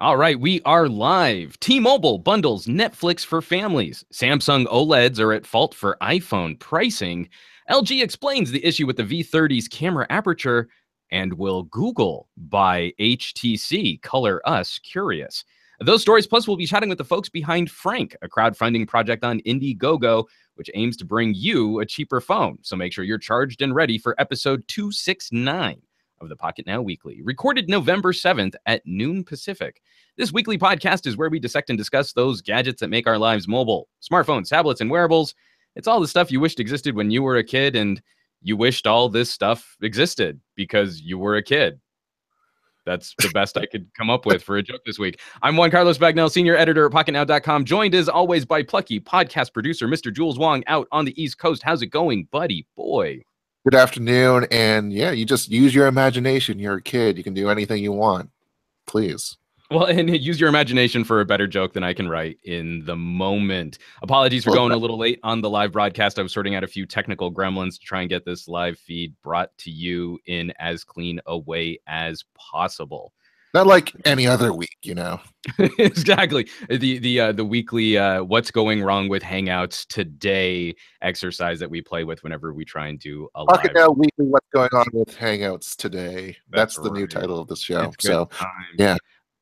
All right, we are live. T-Mobile bundles Netflix for families. Samsung OLEDs are at fault for iPhone pricing. LG explains the issue with the V30's camera aperture. And will Google buy HTC? Color us curious. Those stories, plus we'll be chatting with the folks behind Frank, a crowdfunding project on Indiegogo, which aims to bring you a cheaper phone. So make sure you're charged and ready for episode 269 of the Pocketnow Weekly, recorded November 7th at noon Pacific. This weekly podcast is where we dissect and discuss those gadgets that make our lives mobile. Smartphones, tablets, and wearables. It's all the stuff you wished existed when you were a kid, and you wished all this stuff existed because you were a kid. That's the best I could come up with for a joke this week. I'm Juan Carlos Bagnell, senior editor at PocketNow.com, joined as always by plucky podcast producer Mr. Jules Wong out on the East Coast. How's it going, buddy boy? Good afternoon. And yeah, you just use your imagination. You're a kid. You can do anything you want. Please. Well, and use your imagination for a better joke than I can write in the moment. Apologies for going a little late on the live broadcast. I was sorting out a few technical gremlins to try and get this live feed brought to you in as clean a way as possible. Not like any other week, you know. Exactly. The weekly what's going wrong with Hangouts today exercise that we play with whenever we try and do a live. Pocketnow Weekly, what's going on with Hangouts today? That's the new title of the show. So, yeah.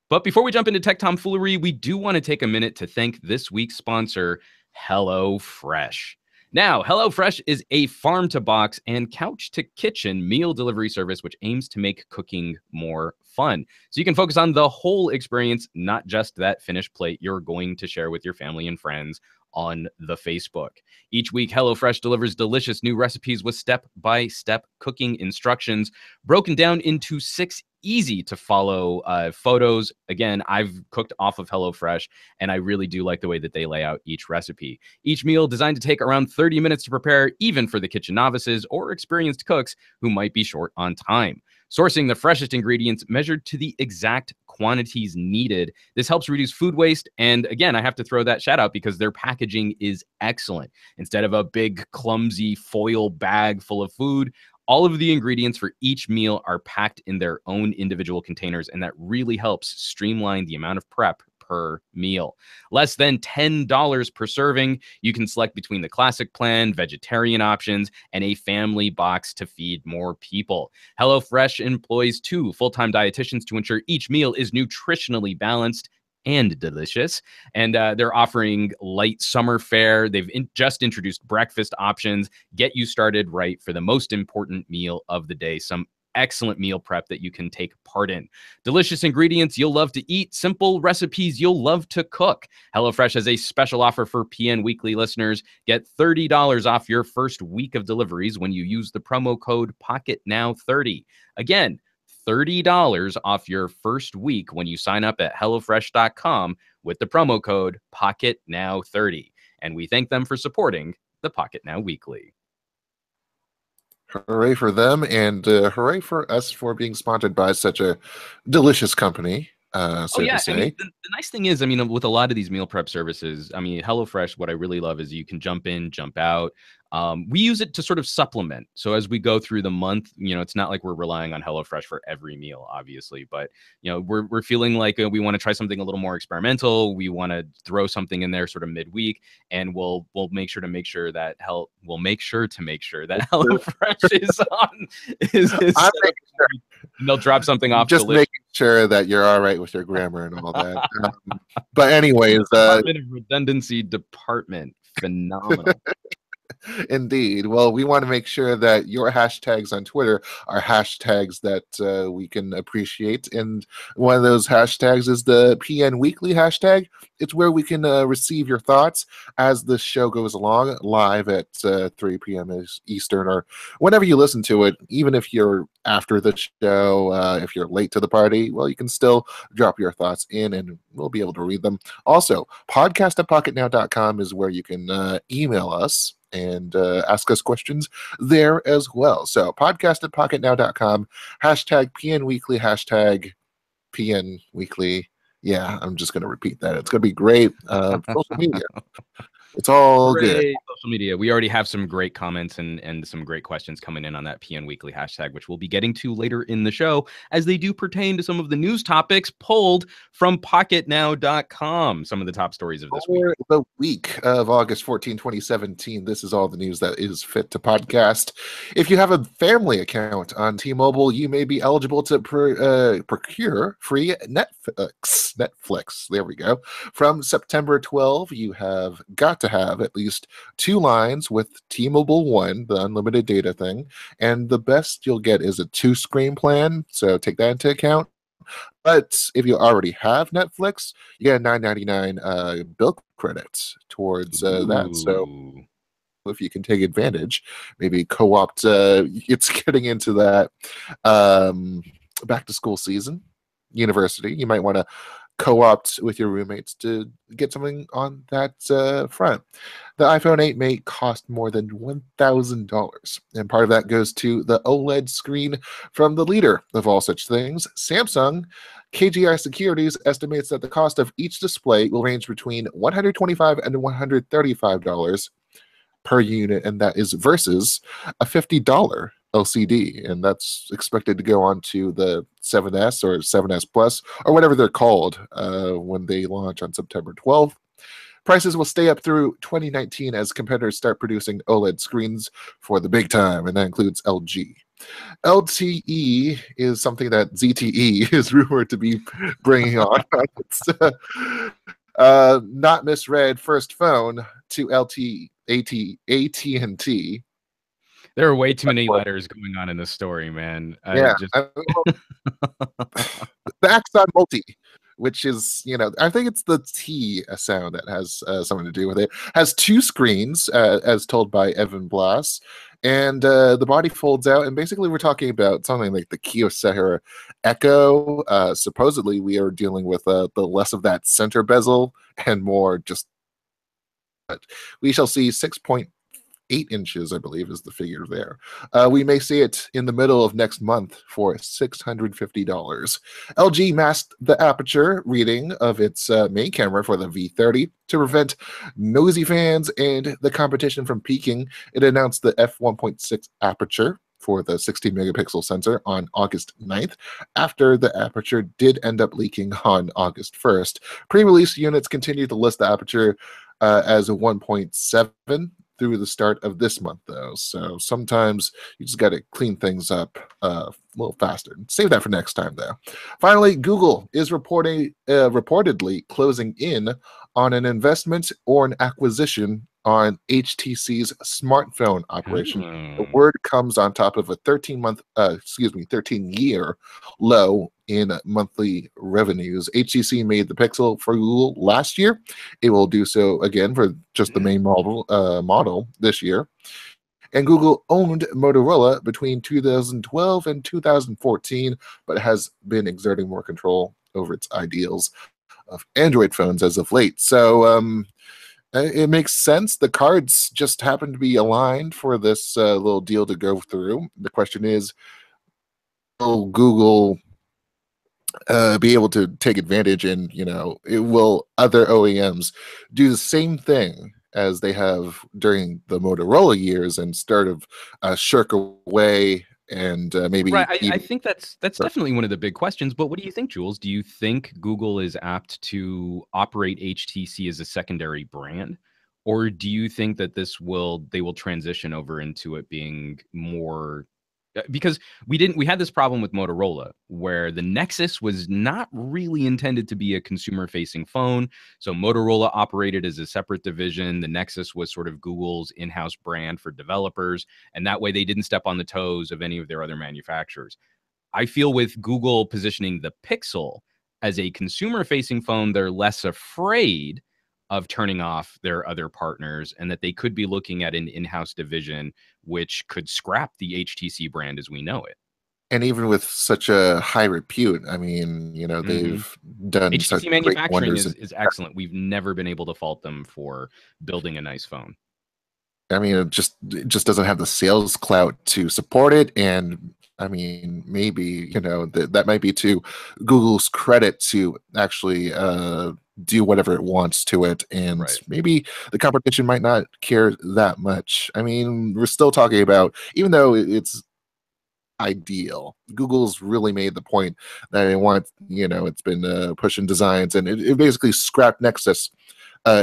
But before we jump into tech tomfoolery, we do want to take a minute to thank this week's sponsor, HelloFresh. Now, HelloFresh is a farm-to-box and couch-to-kitchen meal delivery service which aims to make cooking more fun. So you can focus on the whole experience, not just that finished plate you're going to share with your family and friends on the Facebook. Each week, HelloFresh delivers delicious new recipes with step-by-step cooking instructions broken down into 6 easy-to-follow photos. Again, I've cooked off of HelloFresh, and I really do like the way that they lay out each recipe. Each meal designed to take around 30 minutes to prepare, even for the kitchen novices or experienced cooks who might be short on time. Sourcing the freshest ingredients measured to the exact quantities needed. This helps reduce food waste. And again, I have to throw that shout out because their packaging is excellent. Instead of a big, clumsy foil bag full of food, all of the ingredients for each meal are packed in their own individual containers, and that really helps streamline the amount of prep per meal. Less than $10 per serving. You can select between the classic plan, vegetarian options, and a family box to feed more people. HelloFresh employs 2 full-time dietitians to ensure each meal is nutritionally balanced and delicious. And they're offering light summer fare. They've just introduced breakfast options. Get you started right for the most important meal of the day. Some excellent meal prep that you can take part in. Delicious ingredients you'll love to eat. Simple recipes you'll love to cook. HelloFresh has a special offer for PN Weekly listeners. Get $30 off your first week of deliveries when you use the promo code POCKETNOW30. Again, $30 off your first week when you sign up at HelloFresh.com with the promo code POCKETNOW30. And we thank them for supporting the Pocketnow Weekly. Hooray for them, and hooray for us for being sponsored by such a delicious company. To say. I mean, the nice thing is, I mean, with a lot of these meal prep services, I mean, HelloFresh, what I really love is you can jump in, jump out. We use it to sort of supplement. So as we go through the month, you know, it's not like we're relying on HelloFresh for every meal, obviously, but you know, we're feeling like we want to try something a little more experimental. We want to throw something in there sort of midweek, and we'll make sure that HelloFresh is on. I'm making sure. And they'll drop something off. Just making sure that you're all right with your grammar and all that. But anyways, Department of Redundancy Department, phenomenal. Indeed. Well, we want to make sure that your hashtags on Twitter are hashtags that we can appreciate. And one of those hashtags is the PN Weekly hashtag. It's where we can receive your thoughts as the show goes along live at 3 p.m. Eastern, or whenever you listen to it. Even if you're after the show, if you're late to the party, well, you can still drop your thoughts in and we'll be able to read them. Also, podcast@pocketnow.com is where you can email us and ask us questions there as well. So podcast@pocketnow.com, hashtag PN Weekly, hashtag PN Weekly. Yeah, I'm just going to repeat that. It's going to be great. Social media. It's all good. Great social media. We already have some great comments and some great questions coming in on that PN Weekly hashtag, which we'll be getting to later in the show, as they do pertain to some of the news topics pulled from Pocketnow.com. Some of the top stories of this week. For the week of August 14, 2017, this is all the news that is fit to podcast. If you have a family account on T-Mobile, you may be eligible to procure free Netflix. There we go. From September 12, you have got to have at least 2 lines with T-Mobile One, the unlimited data thing, and the best you'll get is a 2-screen plan, so take that into account. But if you already have Netflix, you get a $9.99 bill credit towards that. So Ooh. if you can take advantage, maybe co-opt. It's getting into that back to school season, university. You might want to co-opt with your roommates to get something on that front. The iPhone 8 may cost more than $1,000, and part of that goes to the OLED screen from the leader of all such things, Samsung. KGI Securities estimates that the cost of each display will range between $125 and $135 per unit, and that is versus a $50 LCD, and that's expected to go on to the 7S or 7S Plus or whatever they're called when they launch on September 12th. Prices will stay up through 2019 as competitors start producing OLED screens for the big time, and that includes LG. LTE is something that ZTE is rumored to be bringing on. It's not misread first phone to AT&T. There are way too many letters going on in this story, man. Yeah. Just The Axon Multi, which is, I think it's the T sound that has something to do with it, has 2 screens, as told by Evan Blass, and the body folds out, and basically we're talking about something like the Kyocera Echo. Supposedly we are dealing with the less of that center bezel and more just. We shall see 6.8 inches, I believe, is the figure there. We may see it in the middle of next month for $650. LG masked the aperture reading of its main camera for the V30 to prevent nosy fans and the competition from peaking. It announced the f1.6 aperture for the 16 megapixel sensor on August 9th, after the aperture did end up leaking on August 1st. Pre-release units continue to list the aperture as a 1.7 through the start of this month, though. So sometimes you just got to clean things up a little faster. Save that for next time, though. Finally, Google is reportedly closing in on an investment or an acquisition on HTC's smartphone operation. The word comes on top of a 13-year low in monthly revenues. HTC made the Pixel for Google last year. It will do so again for just the main model this year. And Google owned Motorola between 2012 and 2014, but has been exerting more control over its ideals of Android phones as of late. So it makes sense. The cards just happen to be aligned for this little deal to go through. The question is, will Google be able to take advantage, and will other OEMs do the same thing as they have during the Motorola years and start of shirk away and maybe right. I think that's definitely one of the big questions. But what do you think, Jules? Do you think Google is apt to operate HTC as a secondary brand, or do you think that they will transition over into it being more? Because we had this problem with Motorola where the Nexus was not really intended to be a consumer facing phone. So Motorola operated as a separate division. The Nexus was sort of Google's in-house brand for developers. And that way they didn't step on the toes of any of their other manufacturers. I feel with Google positioning the Pixel as a consumer facing phone, they're less afraid of turning off their other partners, and that they could be looking at an in-house division which could scrap the HTC brand as we know it. And even with such a high repute, I mean, they've done such HTC great manufacturing wonders. is excellent. We've never been able to fault them for building a nice phone. I mean, it just doesn't have the sales clout to support it. And I mean, maybe, that might be to Google's credit to actually do whatever it wants to it, and Right. maybe the competition might not care that much. I mean, we're still talking about, even though it's ideal, Google's really made the point that they want, it's been pushing designs, and it basically scrapped Nexus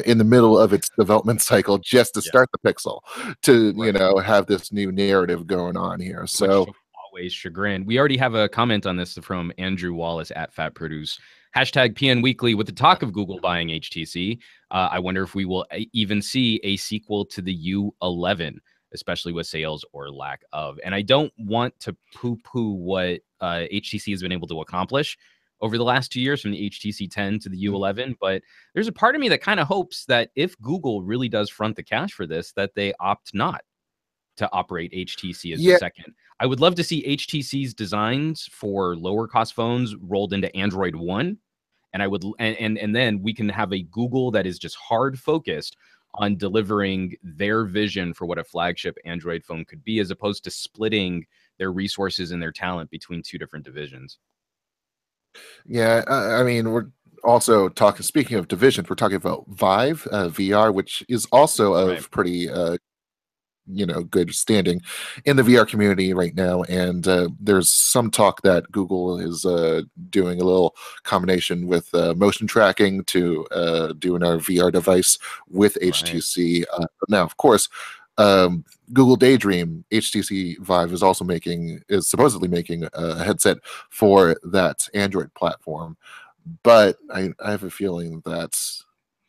in the middle of its development cycle just to Yeah. start the Pixel, to Right. have this new narrative going on here. Much So to Huawei's chagrin. We already have a comment on this from Andrew Wallace at Fat Produce. Hashtag PN Weekly. With the talk of Google buying HTC, I wonder if we will even see a sequel to the U11, especially with sales or lack of. And I don't want to poo-poo what HTC has been able to accomplish over the last 2 years, from the HTC 10 to the U11, but there's a part of me that kind of hopes that if Google really does front the cash for this, that they opt not to operate HTC as the yeah, second. I would love to see HTC's designs for lower cost phones rolled into Android One, and I would and then we can have a Google that is just hard focused on delivering their vision for what a flagship Android phone could be, as opposed to splitting their resources and their talent between two different divisions. yeah. I mean, we're also talking. Speaking of divisions, we're talking about Vive VR, which is also Right. of pretty good standing in the VR community right now. And there's some talk that Google is doing a little combination with motion tracking to do another VR device with Right. HTC. Now, of course, Google Daydream, HTC Vive is supposedly making a headset for that Android platform. But I have a feeling that's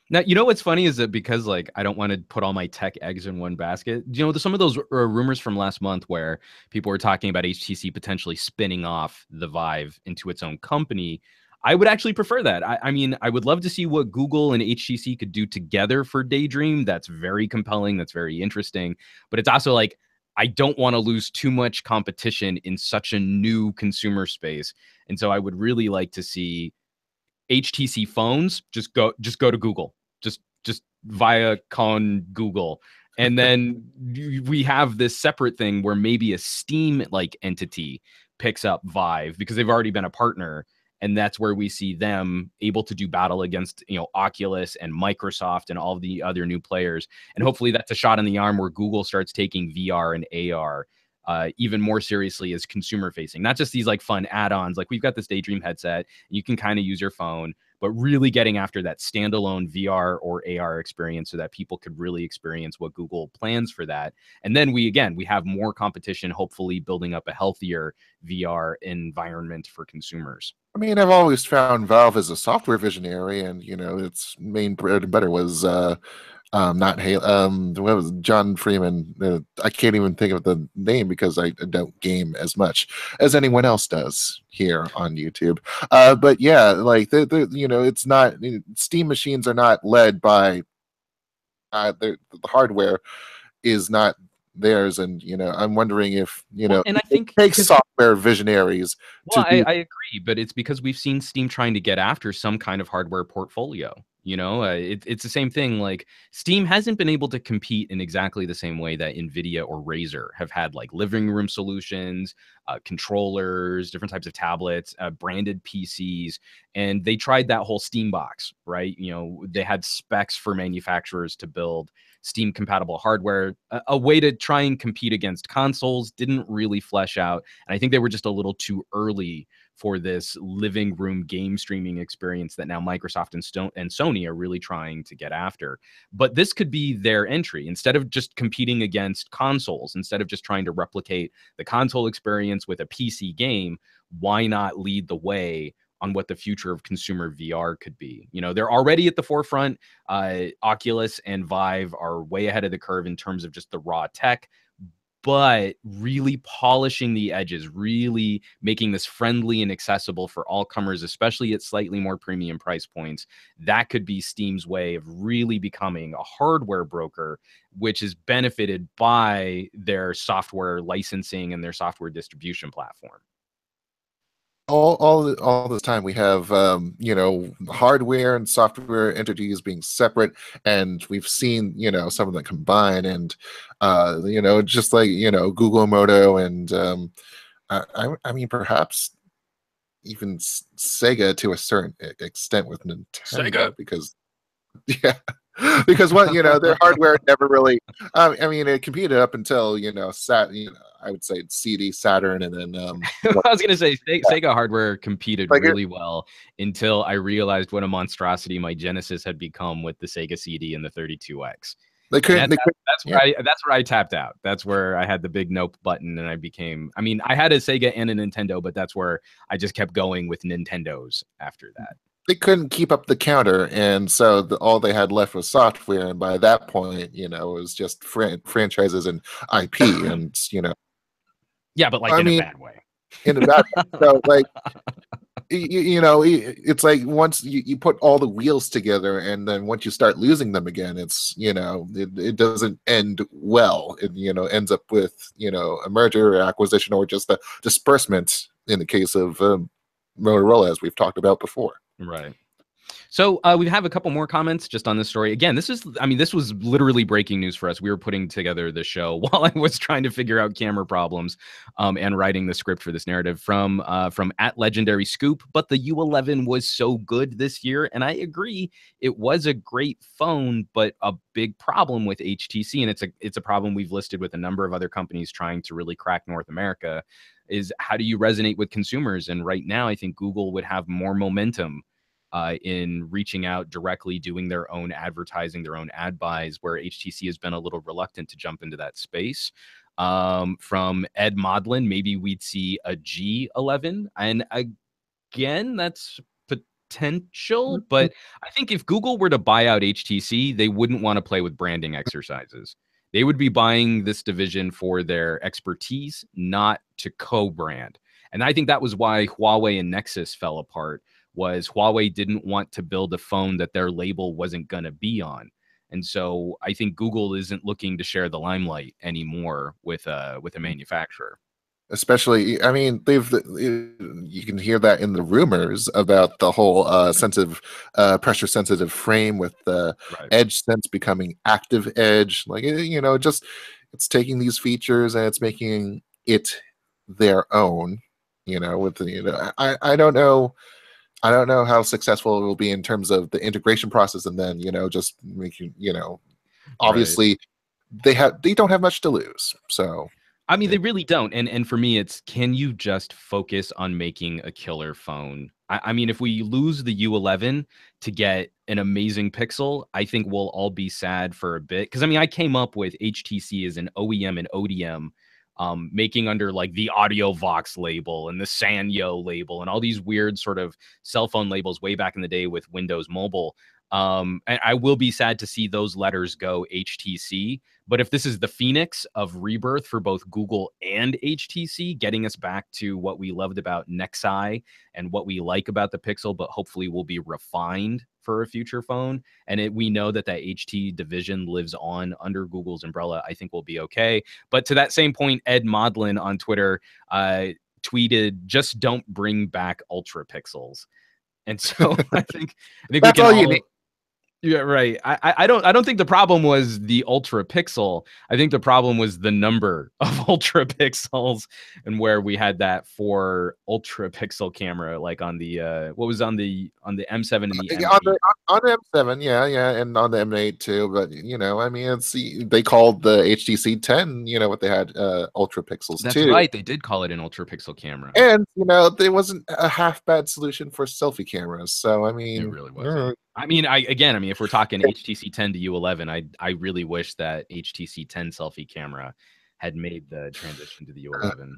Now, you know what's funny is that, because like I don't want to put all my tech eggs in one basket. There's some of those rumors from last month where people were talking about HTC potentially spinning off the Vive into its own company. I would actually prefer that. I mean, I would love to see what Google and HTC could do together for Daydream. That's very compelling. That's very interesting. But it's also like, I don't want to lose too much competition in such a new consumer space. And so I would really like to see HTC phones, just go to Google. Just via con Google. And then we have this separate thing where maybe a Steam like entity picks up Vive because they've already been a partner. And that's where we see them able to do battle against, Oculus and Microsoft and all of the other new players. And hopefully that's a shot in the arm where Google starts taking VR and AR even more seriously as consumer facing, not just these like fun add-ons. Like, we've got this Daydream headset, and you can kind of use your phone, but really getting after that standalone VR or AR experience so that people could really experience what Google plans for that. And then we have more competition, hopefully building up a healthier VR environment for consumers. I mean, I've always found Valve as a software visionary, and its main bread and butter was not Halo. What was it? John Freeman? I can't even think of the name because I don't game as much as anyone else does here on YouTube. But yeah, like it's not, Steam machines are not led by the hardware is not theirs, and I'm wondering if Well, and I it think takes because software visionaries Well, to do. I agree, but it's because we've seen Steam trying to get after some kind of hardware portfolio. It's the same thing. Like, Steam hasn't been able to compete in exactly the same way that Nvidia or Razer have had, like living room solutions, controllers, different types of tablets, branded PCs, and they tried that whole Steam box, right? They had specs for manufacturers to build Steam compatible hardware, a way to try and compete against consoles. Didn't really flesh out, and I think they were just a little too early for this living room game streaming experience that now Microsoft and Sony are really trying to get after. But this could be their entry. Instead of just competing against consoles, instead of just trying to replicate the console experience with a PC game, why not lead the way on what the future of consumer VR could be? They're already at the forefront. Oculus and Vive are way ahead of the curve in terms of just the raw tech, but really polishing the edges, really making this friendly and accessible for all comers, especially at slightly more premium price points. That could be Steam's way of really becoming a hardware broker, which is benefited by their software licensing and their software distribution platform. All this time we have hardware and software entities being separate, and we've seen some of them combine, and just like Google Moto, and I mean, perhaps even Sega to a certain extent with Sega. Nintendo, because yeah, because what, their hardware never really. I mean, it competed up until I would say CD, Saturn, and then I was gonna say Sega hardware competed like really well until I realized what a monstrosity my Genesis had become with the Sega CD and the 32X. they And couldn't. They couldn't. Yeah, that's where I tapped out. That's where I had the big nope button, and I mean, I had a Sega and a Nintendo, but that's where I just kept going with Nintendos after that. they couldn't keep up the counter, and so all they had left was software. And by that point, it was just franchises and IP, and Yeah, but like I in a mean, bad way. in a bad way. So like it's like once you put all the wheels together, and then once you start losing them again, it's it doesn't end well. It ends up with a merger or acquisition, or just a disbursement in the case of Motorola, as we've talked about before. Right. So we have a couple more comments just on this story. Again, this was literally breaking news for us. We were putting together the show while I was trying to figure out camera problems and writing the script for this narrative from at Legendary Scoop. But the U11 was so good this year, and I agree, it was a great phone, but a big problem with HTC, and it's a problem we've listed with a number of other companies trying to really crack North America, is how do you resonate with consumers? And right now, I think Google would have more momentum in reaching out directly, doing their own advertising, their own ad buys, where HTC has been a little reluctant to jump into that space. From Ed Modlin, maybe we'd see a G11. And again, that's potential, but I think if Google were to buy out HTC, they wouldn't want to play with branding exercises. They would be buying this division for their expertise, not to co-brand. And I think that was why Huawei and Nexus fell apart, was Huawei didn't want to build a phone that their label wasn't going to be on. And so I think Google isn't looking to share the limelight anymore with a manufacturer. Especially, I mean, you can hear that in the rumors about the whole sensitive, pressure sensitive frame, with the Right. edge sense becoming active edge. Like, just it's taking these features and it's making it their own. With I don't know. I don't know how successful it will be in terms of the integration process, and then just making Right. obviously they don't have much to lose. So I mean, they really don't. And for me, it's, can you just focus on making a killer phone? I mean, if we lose the U11 to get an amazing Pixel, I think we'll all be sad for a bit. Because I mean, I came up with HTC as an OEM and ODM, making under like the Audio Vox label and the Sanyo label and all these weird sort of cell phone labels way back in the day with Windows Mobile. And I will be sad to see those letters go HTC. But if this is the phoenix of rebirth for both Google and HTC, getting us back to what we loved about Nexi and what we like about the Pixel, but hopefully will be refined for a future phone, and we know that HT division lives on under Google's umbrella, I think we'll be okay. But to that same point, Ed Modlin on Twitter tweeted, "Just don't bring back ultra pixels." And so I think we that's can all all. you need. Yeah, right. I don't think the problem was the ultra pixel. I think the problem was the number of ultra pixels, and where we had that for ultra pixel camera, like on the what was on the M7 and the On M8. the M7, yeah, and on the M8 too. But I mean, they called the HTC 10, what they had ultra pixels That's too. right. They did call it an ultra pixel camera. And there wasn't a half bad solution for selfie cameras. So I It mean, really wasn't. I mean, if we're talking HTC 10 to U11, I really wish that HTC 10 selfie camera had made the transition to the U11.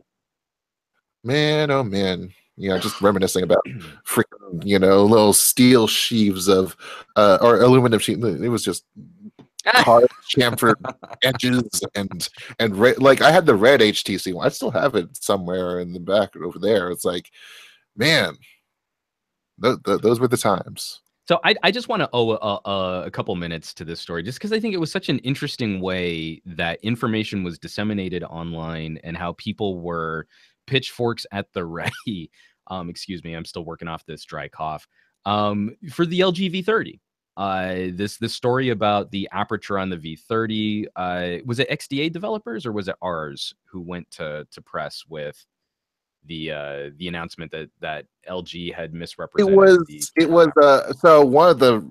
man, oh man, just reminiscing about freaking little steel sheaves of or aluminum sheet. It was just hard chamfered edges, and red. Like, I had the red HTC one. I still have it somewhere in the back over there. It's like, man, those were the times. So I just want to owe a couple minutes to this story, just because I think it was such an interesting way that information was disseminated online and how people were pitchforks at the ready. Excuse me, I'm still working off this dry cough. For the LG V30. This story about the aperture on the V30. Was it XDA developers or was it ours who went to press with the announcement that LG had It misrepresented the was it was camera. so one of the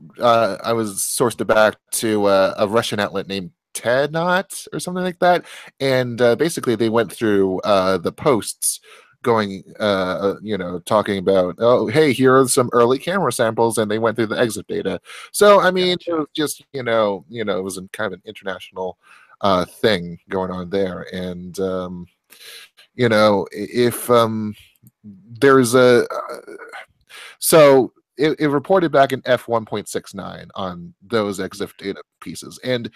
I was sourced it back to a Russian outlet named Tednot or something like that, and basically they went through the posts going talking about, oh hey, here are some early camera samples, and they went through the exit data. So I mean it Gotcha. was just it was kind of an international thing going on there, and if there's a so it reported back in F1.69 on those EXIF data pieces. And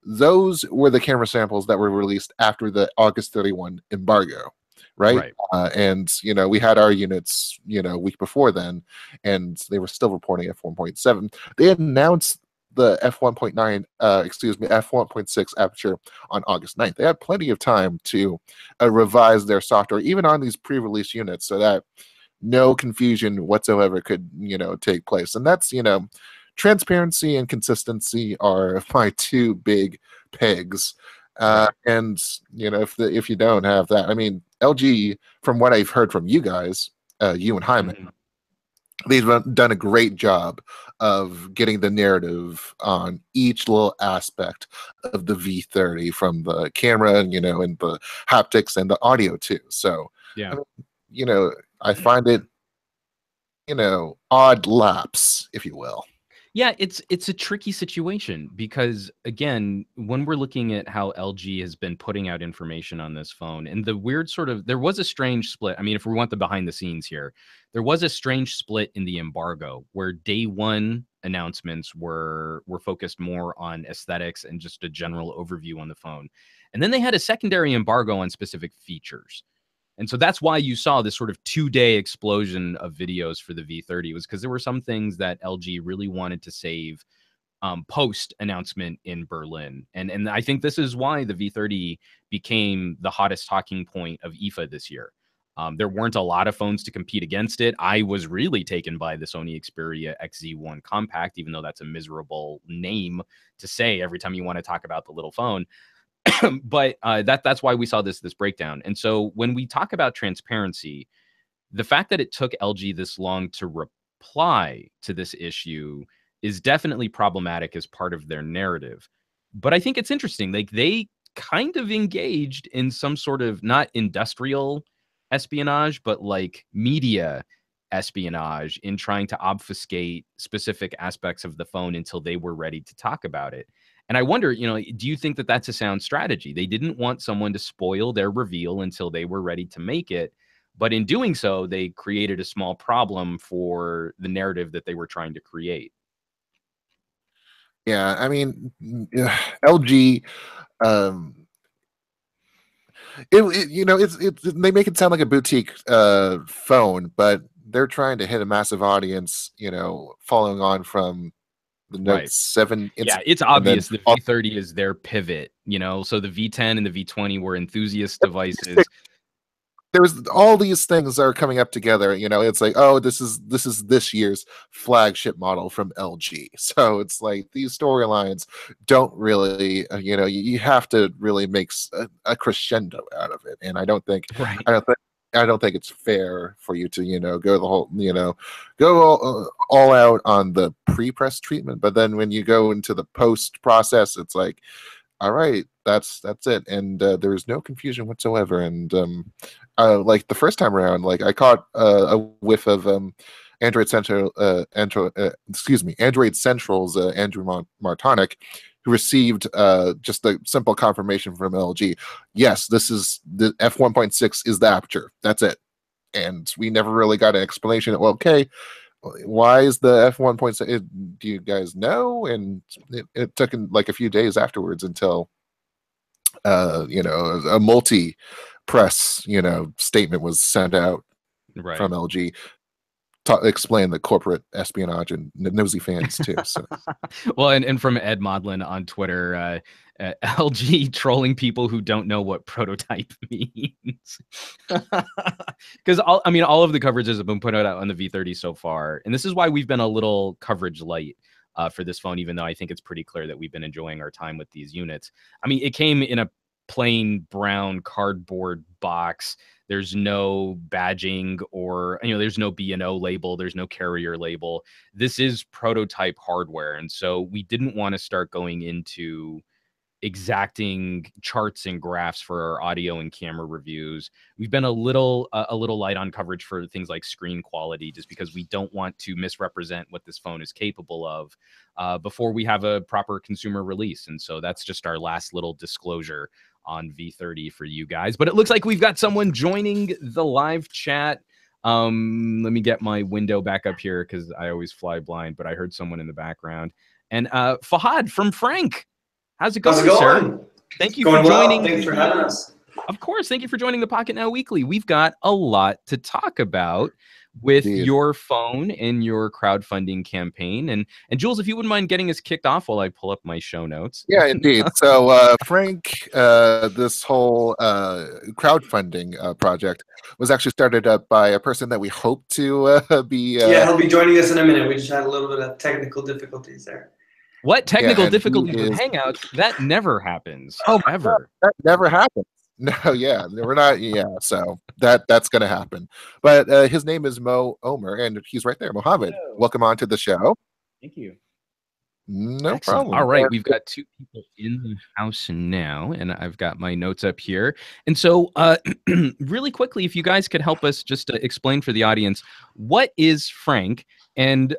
those were the camera samples that were released after the August 31 embargo, right? Right. And, we had our units, a week before then, and they were still reporting F1.7. They announced the F1.9, F1.6 aperture on August 9th. They had plenty of time to revise their software, even on these pre-release units, so that no confusion whatsoever could take place. And that's transparency and consistency are my two big pegs. Right. And if you don't have that, I mean, LG, from what I've heard from you guys, you and Hyman, Mhm. they've done a great job of getting the narrative on each little aspect of the V30, from the camera and the haptics and the audio too. So Yeah. I mean, I find it odd lapse, if you will. Yeah, it's a tricky situation because again, when we're looking at how LG has been putting out information on this phone and the weird sort of there was a strange split. I mean, if we want the behind the scenes here, there was a strange split in the embargo where day one announcements were focused more on aesthetics and just a general overview on the phone. And then they had a secondary embargo on specific features. And so that's why you saw this sort of 2-day explosion of videos for the V30, was because there were some things that LG really wanted to save post announcement in Berlin. And I think this is why the V30 became the hottest talking point of IFA this year. There weren't a lot of phones to compete against it. I was really taken by the Sony Xperia XZ1 Compact, even though that's a miserable name to say every time you want to talk about the little phone. But that's why we saw this breakdown. And so when we talk about transparency, the fact that it took LG this long to reply to this issue is definitely problematic as part of their narrative. But I think it's interesting. Like they kind of engaged in some sort of not industrial espionage, but like media espionage in trying to obfuscate specific aspects of the phone until they were ready to talk about it. And I wonder, do you think that that's a sound strategy? They didn't want someone to spoil their reveal until they were ready to make it. But in doing so, they created a small problem for the narrative that they were trying to create. Yeah, I mean, LG, um, it's they make it sound like a boutique phone, but they're trying to hit a massive audience. Following on from the Note Right. 7 Yeah, incident, it's and then obvious the V30 is their pivot, so the V10 and the V20 were enthusiast devices. there's all these things are coming up together. It's like, oh, this is this year's flagship model from LG. So it's like these storylines don't really, you have to really make a crescendo out of it. And Right. I don't think it's fair for you to go the whole go all out on the pre-press treatment, but then when you go into the post process, it's like, all right, that's it, and there's no confusion whatsoever. And like the first time around, like I caught a whiff of Android Central, Android Central's Andrew Martonic, who received just the simple confirmation from LG. Yes, this is the F1.6 is the aperture. That's it. And we never really got an explanation. Well, okay, why is the F1.6? Do you guys know? And it took like a few days afterwards until a multi press statement was sent out Right. from LG to explain the corporate espionage and nosy fans too. So Well, and from Ed Modlin on Twitter, LG trolling people who don't know what prototype means. Because all of the coverages have been put out on the V30 so far, and this is why we've been a little coverage light for this phone, even though I think it's pretty clear that we've been enjoying our time with these units. I mean, it came in a plain brown cardboard box. There's no badging or, there's no B&O label. There's no carrier label. This is prototype hardware. And so we didn't want to start going into exacting charts and graphs for our audio and camera reviews. We've been a little light on coverage for things like screen quality, just because we don't want to misrepresent what this phone is capable of before we have a proper consumer release. And so that's just our last little disclosure on V30 for you guys. But it looks like we've got someone joining the live chat. Let me get my window back up here because I always fly blind, but I heard someone in the background. And Fahad from Frank. How's it going, sir? Thank you for joining. Thanks for having us. Of course. Thank you for joining the Pocketnow Weekly. We've got a lot to talk about with your phone and your crowdfunding campaign. And Jules, if you wouldn't mind getting us kicked off while I pull up my show notes. Yeah, indeed. So Frank, this whole crowdfunding project was actually started up by a person that we hope to be. Yeah, he'll be joining us in a minute. We just had a little bit of technical difficulties there. What technical difficulties with Hangouts? That never happens. Oh, ever. That never happens. No, yeah, we're not. Yeah, so that's gonna happen. But his name is Mo Omer, and he's right there. Mohammed, welcome on to the show. Thank you. No Excellent. problem. All right, we've got two people in the house now, and I've got my notes up here. And so, really quickly, if you guys could help us just to explain for the audience, what is Frank, and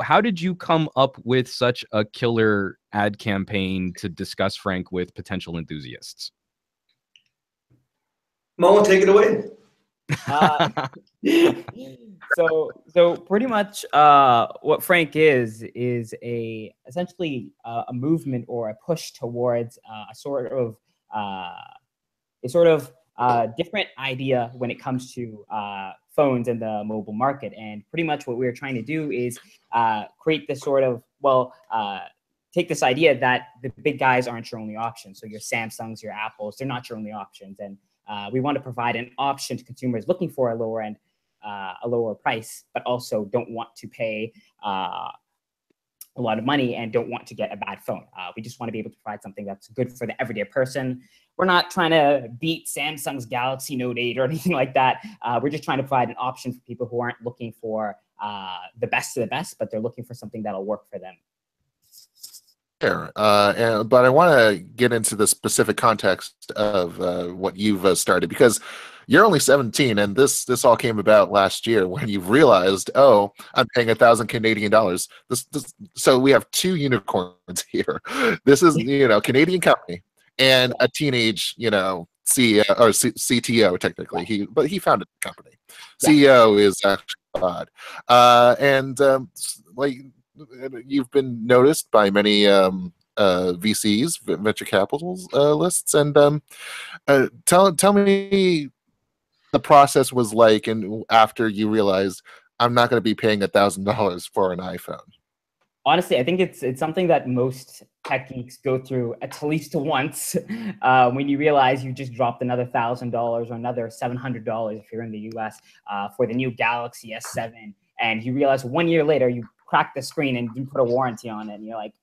how did you come up with such a killer ad campaign to discuss Frank with potential enthusiasts? Mo, take it away. So pretty much what Frank is essentially a movement or a push towards a sort of different idea when it comes to phones in the mobile market. And pretty much what we're trying to do is create this sort of, take this idea that the big guys aren't your only option. So your Samsungs, your Apples, they're not your only options. And we want to provide an option to consumers looking for a lower price, but also don't want to pay a lot of money and don't want to get a bad phone. We just want to be able to provide something that's good for the everyday person. We're not trying to beat Samsung's Galaxy Note 8 or anything like that. We're just trying to provide an option for people who aren't looking for the best of the best, but they're looking for something that'll work for them. Sure. But I want to get into the specific context of what you've started, because you're only 17, and this all came about last year when you realized, oh, I'm paying $1,000 Canadian. So we have two unicorns here. This is Canadian company and a teenage CEO or CTO technically. But he founded the company. Yeah. CEO is actually odd, and you've been noticed by many VCs, venture capitalists, and tell me the process was like, and after you realized I'm not going to be paying $1,000 for an iPhone. Honestly, I think it's something that most tech geeks go through at least once when you realize you just dropped another $1,000 or another $700 if you're in the US for the new Galaxy S7, and you realize 1 year later you crack the screen and you put a warranty on it, and you're like,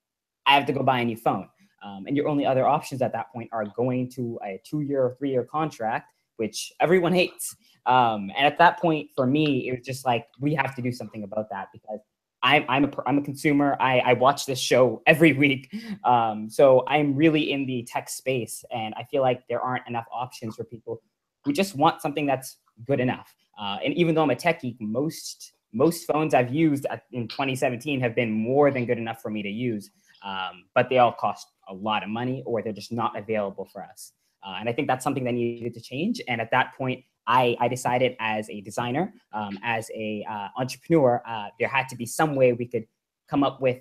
I have to go buy a new phone. And your only other options at that point are going to a 2-year or 3-year contract, which everyone hates. And at that point, for me, it was just like, we have to do something about that, because I'm a consumer. I watch this show every week. So I'm really in the tech space, and I feel like there aren't enough options for people who just want something that's good enough. And even though I'm a tech geek, most phones I've used in 2017 have been more than good enough for me to use, but they all cost a lot of money, or they're just not available for us. And I think that's something that needed to change. And at that point, I decided, as a designer, as a entrepreneur, there had to be some way we could come up with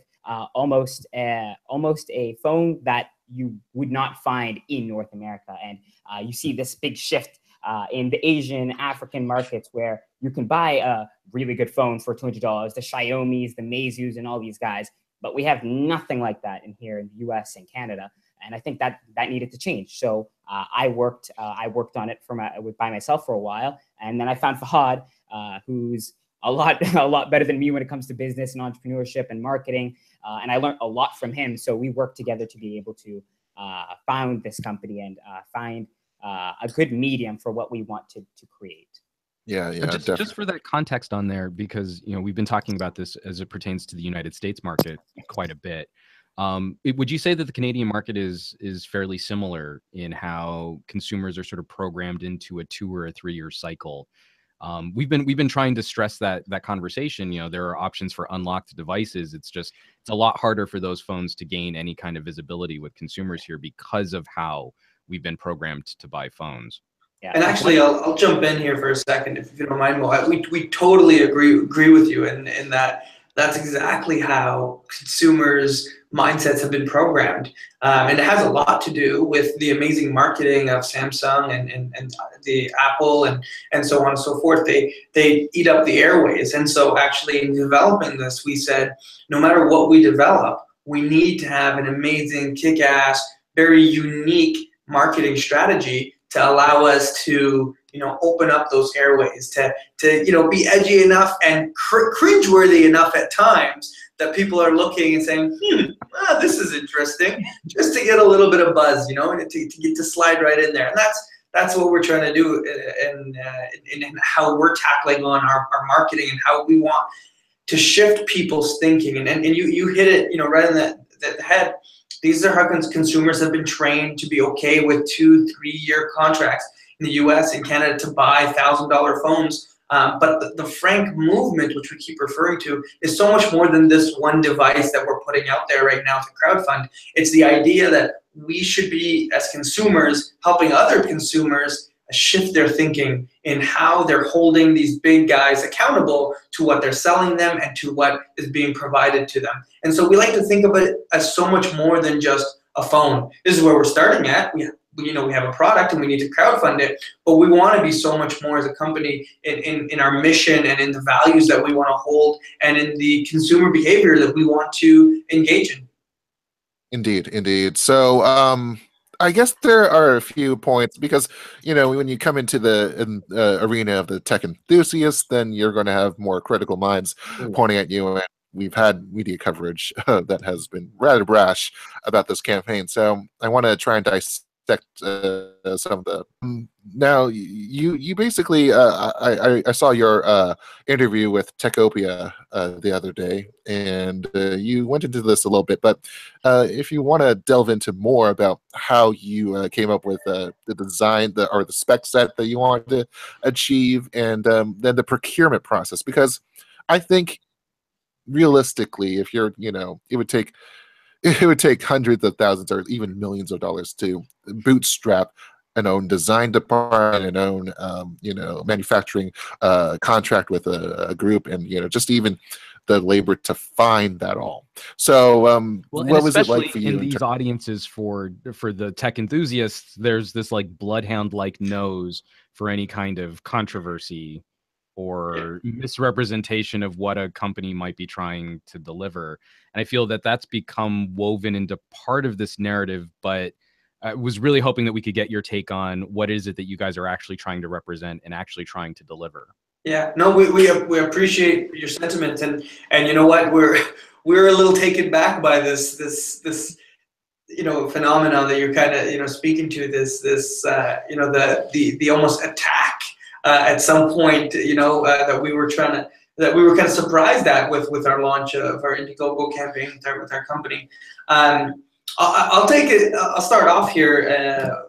almost a phone that you would not find in North America. And you see this big shift in the Asian, African markets, where you can buy a really good phone for $200, the Xiaomis, the Meizus, and all these guys. But we have nothing like that in here in the US and Canada. And I think that needed to change. So I worked on it by myself for a while. And then I found Fahad, who's a lot better than me when it comes to business and entrepreneurship and marketing. And I learned a lot from him. So we worked together to be able to found this company and find a good medium for what we want to create. Yeah, Just for that context on there, because we've been talking about this as it pertains to the United States market quite a bit. Would you say that the Canadian market is fairly similar in how consumers are sort of programmed into a 2 or a 3 year cycle? We've been trying to stress that conversation. There are options for unlocked devices. It's a lot harder for those phones to gain any kind of visibility with consumers here because of how we've been programmed to buy phones. Yeah. And actually, I'll jump in here for a second, if you don't mind, Mo. We totally agree with you in that that's exactly how consumers' mindsets have been programmed. And it has a lot to do with the amazing marketing of Samsung and the Apple and so on and so forth. They eat up the airways. And so actually in developing this, we said, no matter what we develop, we need to have an amazing, kick-ass, very unique marketing strategy to allow us to, open up those airways, to be edgy enough and cringeworthy enough at times that people are looking and saying, this is interesting, just to get a little bit of buzz, and to get to slide right in there. And that's what we're trying to do in how we're tackling on our marketing and how we want to shift people's thinking. And you hit it, right in the head. These are how consumers have been trained to be okay with 2-3 year contracts in the US and Canada to buy $1,000 phones. But the frank movement, which we keep referring to, is so much more than this one device that we're putting out there right now to crowdfund. It's the idea that we should be, as consumers, helping other consumers shift their thinking in how they're holding these big guys accountable to what they're selling them and to what is being provided to them. And so we like to think of it as so much more than just a phone. This is where we're starting at. We have a product and we need to crowdfund it, but we want to be so much more as a company in our mission and in the values that we want to hold and in the consumer behavior that we want to engage in. Indeed. So, I guess there are a few points because, when you come into the arena of the tech enthusiasts, then you're going to have more critical minds pointing at you. And we've had media coverage that has been rather brash about this campaign. So I want to try and dissect some of the. Now, you basically, I saw your interview with Techopia the other day, and you went into this a little bit. But if you want to delve into more about how you came up with the design, or the spec set that you wanted to achieve, and then the procurement process, because I think realistically, if you're, it would take hundreds of thousands or even millions of dollars to bootstrap an own design department, an own manufacturing contract with a group, and just even the labor to find that all. So what was it like for you in these audiences for the tech enthusiasts? There's this like bloodhound like nose for any kind of controversy or misrepresentation of what a company might be trying to deliver. And I feel that that's become woven into part of this narrative, but I was really hoping that we could get your take on what is it that you guys are actually trying to represent and actually trying to deliver. Yeah, no, we appreciate your sentiment, and you know what, we're a little taken back by this phenomenon that you're kind of speaking to, this the almost attack at some point that we were kind of surprised at with our launch of our Indiegogo campaign with our company. I'll take it. I'll start off here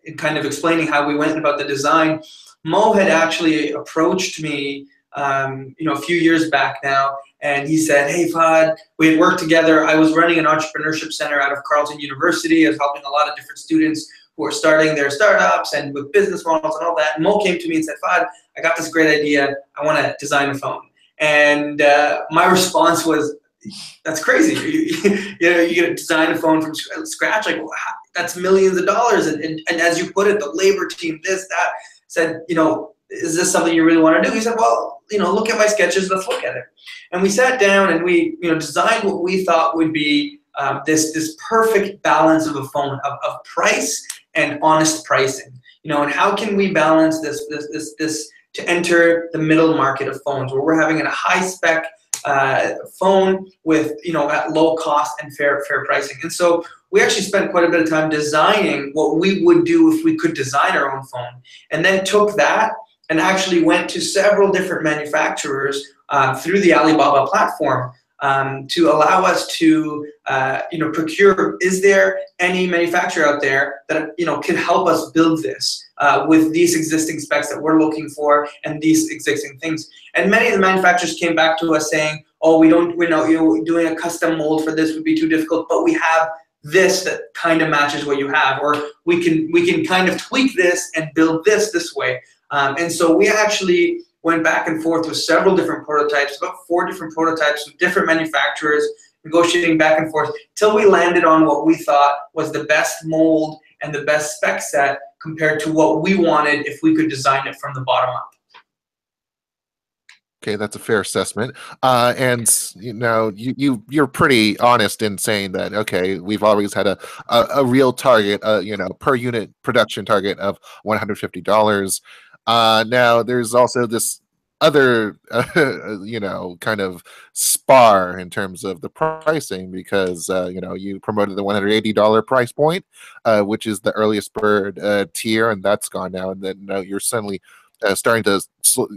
in kind of explaining how we went about the design. Mo had actually approached me, a few years back now, and he said, "Hey, Fahad, we had worked together. I was running an entrepreneurship center out of Carleton University. I was helping a lot of different students who are starting their startups and with business models and all that." And Mo came to me and said, "Fahad, I got this great idea. I want to design a phone." And my response was, "That's crazy. You're going to design a phone from scratch? Like, well, that's millions of dollars." And as you put it, the labor team, this, that. Said, "Is this something you really want to do?" He said, "Well, look at my sketches. Let's look at it." And we sat down and we, designed what we thought would be this perfect balance of a phone of price and honest pricing. And how can we balance this to enter the middle market of phones where we're having a high spec phone with at low cost and fair pricing. And so we actually spent quite a bit of time designing what we would do if we could design our own phone, and then took that and actually went to several different manufacturers through the Alibaba platform to allow us to procure. Is there any manufacturer out there that could help us build this with these existing specs that we're looking for and these existing things? And many of the manufacturers came back to us saying, "Oh, we're not, doing a custom mold for this would be too difficult, but we have this that kind of matches what you have, or we can kind of tweak this and build this way." And so we actually went back and forth with several different prototypes, about 4 different prototypes with different manufacturers, negotiating back and forth till we landed on what we thought was the best mold and the best spec set compared to what we wanted if we could design it from the bottom up. Okay, that's a fair assessment. And you're pretty honest in saying that, okay, we've always had a real target, per unit production target of $150. Now there's also this other, kind of spar in terms of the pricing, because you promoted the $180 price point, which is the earliest bird tier, and that's gone now. And then you're suddenly starting to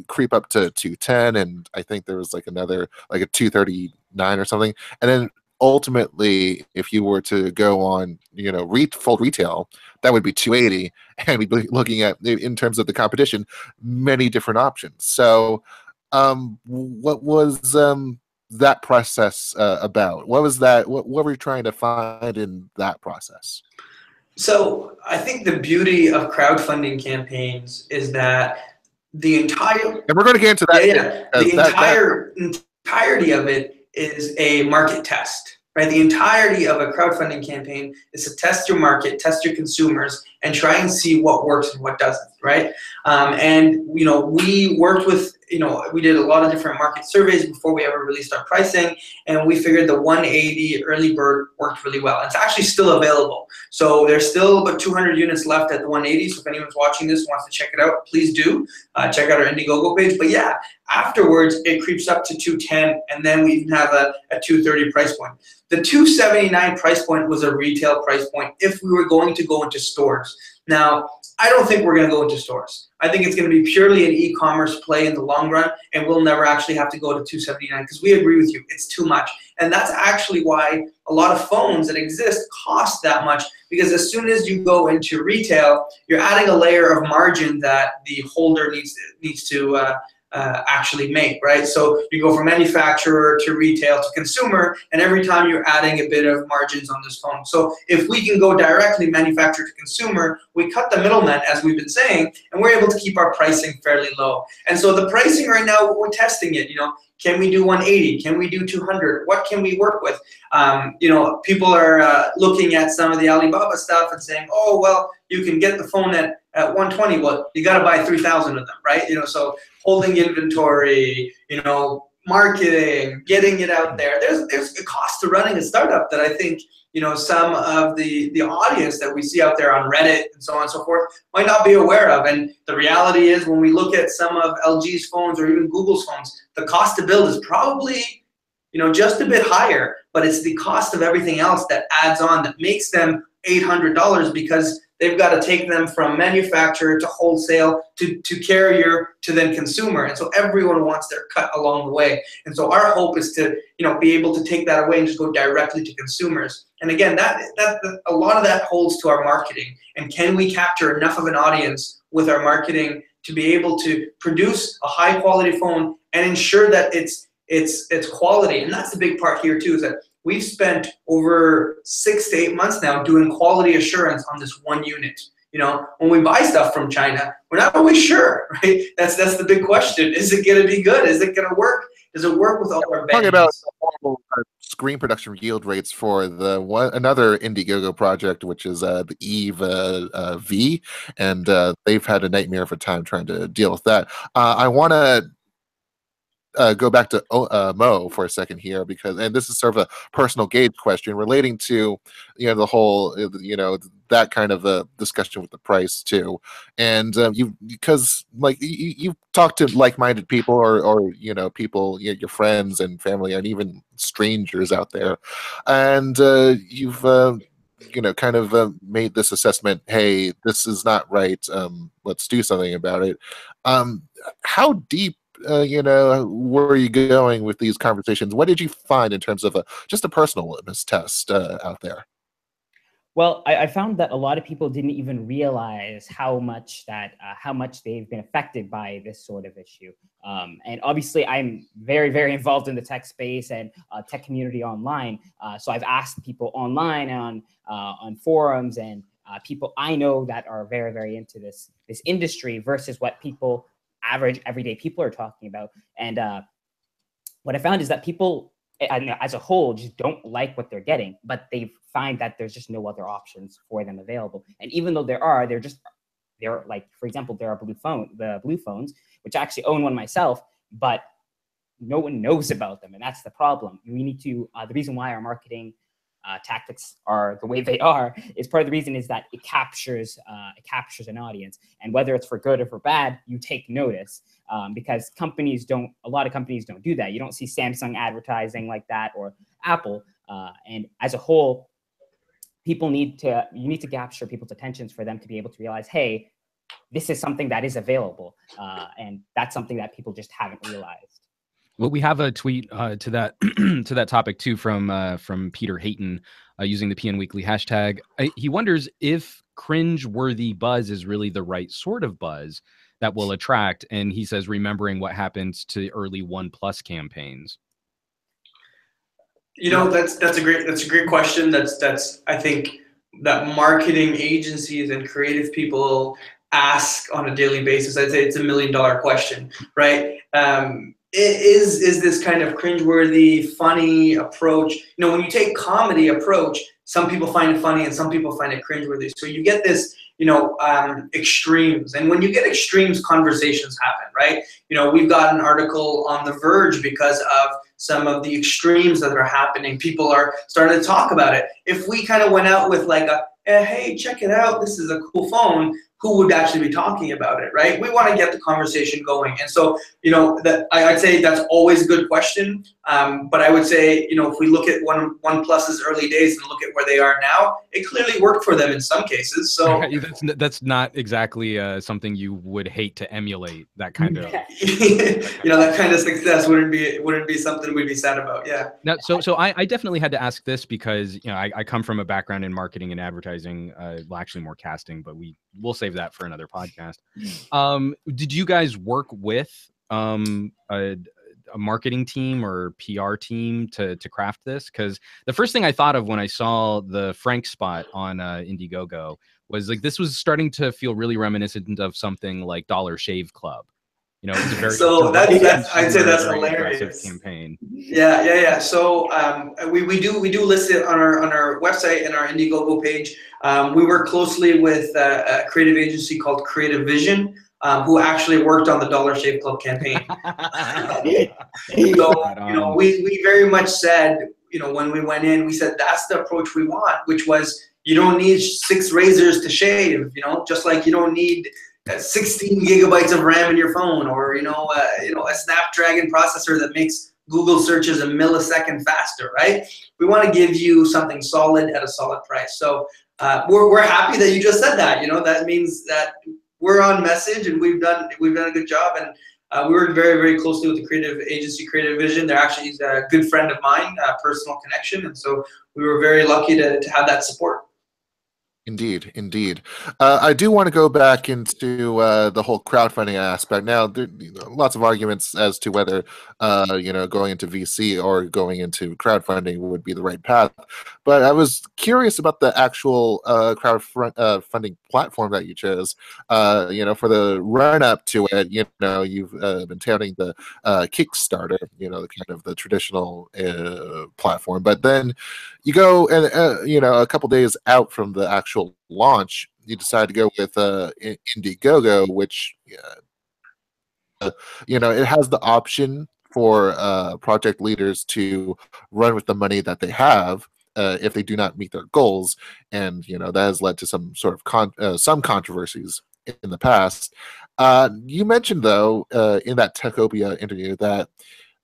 creep up to 210, and I think there was like another, like a 239 or something. And then ultimately, if you were to go on, full retail, that would be 280, and we'd be looking at, in terms of the competition, many different options. So, what was that process about? What was that? What were you trying to find in that process? So I think the beauty of crowdfunding campaigns is that the entire, and we're going to get into that. The entirety of it is a market test, right? The entirety of a crowdfunding campaign is to test your market, test your consumers, and try and see what works and what doesn't, right? And we worked with, we did a lot of different market surveys before we ever released our pricing, and we figured the 180 early bird worked really well. It's actually still available. So there's still about 200 units left at the 180. So if anyone's watching this wants to check it out, please do. Check out our Indiegogo page. But yeah, afterwards it creeps up to 210, and then we even have a 230 price point. The 279 price point was a retail price point if we were going to go into stores. Now, I don't think we're going to go into stores. I think it's going to be purely an e-commerce play in the long run, and we'll never actually have to go to 279, because we agree with you, it's too much. And that's actually why a lot of phones that exist cost that much, because as soon as you go into retail, you're adding a layer of margin that the holder needs to actually make, right? So you go from manufacturer to retail to consumer, and every time you're adding a bit of margins on this phone. So if we can go directly manufacturer to consumer, we cut the middleman, as we've been saying, and we're able to keep our pricing fairly low. And so the pricing right now, we're testing it. Can we do 180? Can we do 200? What can we work with? People are looking at some of the Alibaba stuff and saying, oh, well, you can get the phone at 120. Well, you got to buy 3,000 of them, right? So holding inventory, marketing, getting it out there. There's a cost to running a startup that I think, some of the audience that we see out there on Reddit and so on and so forth might not be aware of. And the reality is, when we look at some of LG's phones or even Google's phones, the cost to build is probably, just a bit higher, but it's the cost of everything else that adds on that makes them $800, because they've got to take them from manufacturer to wholesale to carrier to then consumer. And so everyone wants their cut along the way. And so our hope is to, be able to take that away and just go directly to consumers. And again, that a lot of that holds to our marketing. And can we capture enough of an audience with our marketing to be able to produce a high quality phone and ensure that it's quality? And that's the big part here too, is that we've spent over 6 to 8 months now doing quality assurance on this one unit. When we buy stuff from China, we're not always sure, right? That's the big question. Is it going to be good? Is it going to work? Does it work with all our talking about screen production yield rates for another Indiegogo project, which is the Eve V, and they've had a nightmare of a time trying to deal with that. I want to go back to Mo for a second here, and this is sort of a personal gauge question relating to the whole that kind of a discussion with the price too, and because you've talked to like-minded people or people, your friends and family and even strangers out there, and you've kind of made this assessment, hey, this is not right, let's do something about it. How deep were you going with these conversations? What did you find in terms of just a personal litmus test out there? Well, I found that a lot of people didn't even realize how much they've been affected by this sort of issue. And obviously, I'm very, very involved in the tech space and tech community online. So I've asked people online and on forums and people I know that are very, very into this industry versus what people, average everyday people, are talking about. And what I found is that people, as a whole, just don't like what they're getting, but they find that there's just no other options for them available. And even though there are, they're like, for example, there are the blue phones, which I actually own one myself, but no one knows about them. And that's the problem. We need to, the reason why our marketing tactics are the way they are is part of the reason is that it captures an audience, and whether it's for good or for bad, you take notice, because a lot of companies don't do that. You don't see Samsung advertising like that, or Apple, and as a whole, you need to capture people's attentions for them to be able to realize, hey, this is something that is available, and that's something that people just haven't realized. Well, we have a tweet to that to that topic too from Peter Hayton using the PN Weekly hashtag. He wonders if cringe-worthy buzz is really the right sort of buzz that will attract. And he says, remembering what happens to early OnePlus campaigns. That's a great question. That's I think that marketing agencies and creative people ask on a daily basis. I'd say it's $1 million question, right? Is this kind of cringeworthy, funny approach? When you take comedy approach, some people find it funny and some people find it cringeworthy. So you get this, extremes. And when you get extremes, conversations happen, right? We've got an article on The Verge because of some of the extremes that are happening. People are starting to talk about it. If we kind of went out with like hey, check it out, this is a cool phone, who would actually be talking about it, right? We want to get the conversation going. And so, that I'd say that's always a good question. But I would say, if we look at OnePlus's early days and look at where they are now, it clearly worked for them in some cases. So that's not exactly something you would hate to emulate, that kind of that kind of success wouldn't be something we'd be sad about. Yeah. Now, so I definitely had to ask this because I come from a background in marketing and advertising, well, actually more casting, but we'll save that for another podcast. Did you guys work with a marketing team or PR team to craft this? Because the first thing I thought of when I saw the Frank spot on Indiegogo was like, this was starting to feel really reminiscent of something like Dollar Shave Club. It was a very I'd say that's hilarious campaign. Yeah. So we do list it on our website and our Indiegogo page. We work closely with a creative agency called Creative Vision, who actually worked on the Dollar Shave Club campaign. So we very much said, when we went in, we said that's the approach we want, which was you don't need 6 razors to shave, just like you don't need 16 gigabytes of RAM in your phone, or a Snapdragon processor that makes Google searches a millisecond faster, right? We want to give you something solid at a solid price. So we're happy that you just said that. That means that we're on message and we've done a good job. And we work very, very closely with the creative agency, Creative Vision. They're actually a good friend of mine, a personal connection, and so we were very lucky to have that support. Indeed. I do want to go back into the whole crowdfunding aspect. Now, there lots of arguments as to whether, going into VC or going into crowdfunding would be the right path. But I was curious about the actual crowdfunding platform that you chose. For the run-up to it, you've been touting the Kickstarter, the traditional platform. But then you go and, a couple days out from the actual launch, you decide to go with Indiegogo, which it has the option for project leaders to run with the money that they have if they do not meet their goals, and that has led to some sort of some controversies in the past. You mentioned though in that Techopia interview that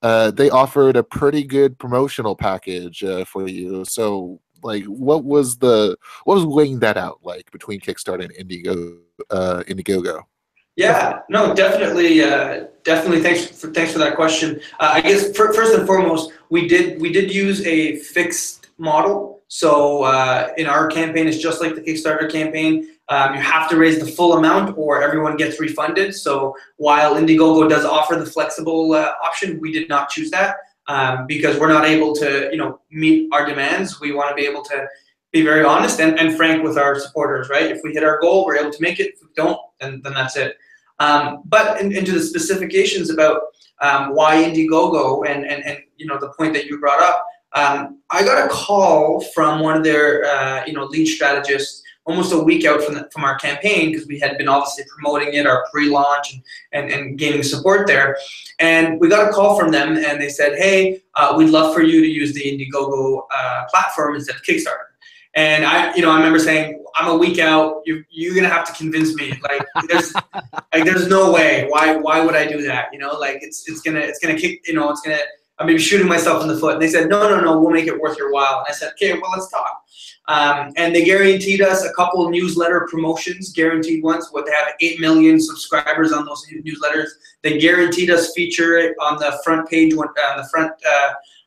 they offered a pretty good promotional package for you. So Like, what was weighing that out like between Kickstarter and Indiegogo? Yeah, no, definitely, definitely. Thanks for that question. I guess first and foremost, we did use a fixed model. So in our campaign, it's just like the Kickstarter campaign. You have to raise the full amount, or everyone gets refunded. So while Indiegogo does offer the flexible option, we did not choose that because we're not able to, meet our demands. We want to be able to be very honest and frank with our supporters, right? If we hit our goal, we're able to make it. If we don't, then that's it. But into the specifications about why Indiegogo and the point that you brought up, I got a call from one of their lead strategists almost a week out from our campaign, because we had been obviously promoting it, our pre-launch and gaining support there. And we got a call from them, and they said, hey, we'd love for you to use the Indiegogo platform instead of Kickstarter. And I remember saying, I'm a week out. You're gonna have to convince me. Like, there's no way. Why would I do that? It's gonna kick. I'm maybe shooting myself in the foot. And they said, no, we'll make it worth your while. And I said, okay, well, let's talk. And they guaranteed us a couple of newsletter promotions, guaranteed ones. They have 8 million subscribers on those newsletters. They guaranteed us feature it on the front page, on the front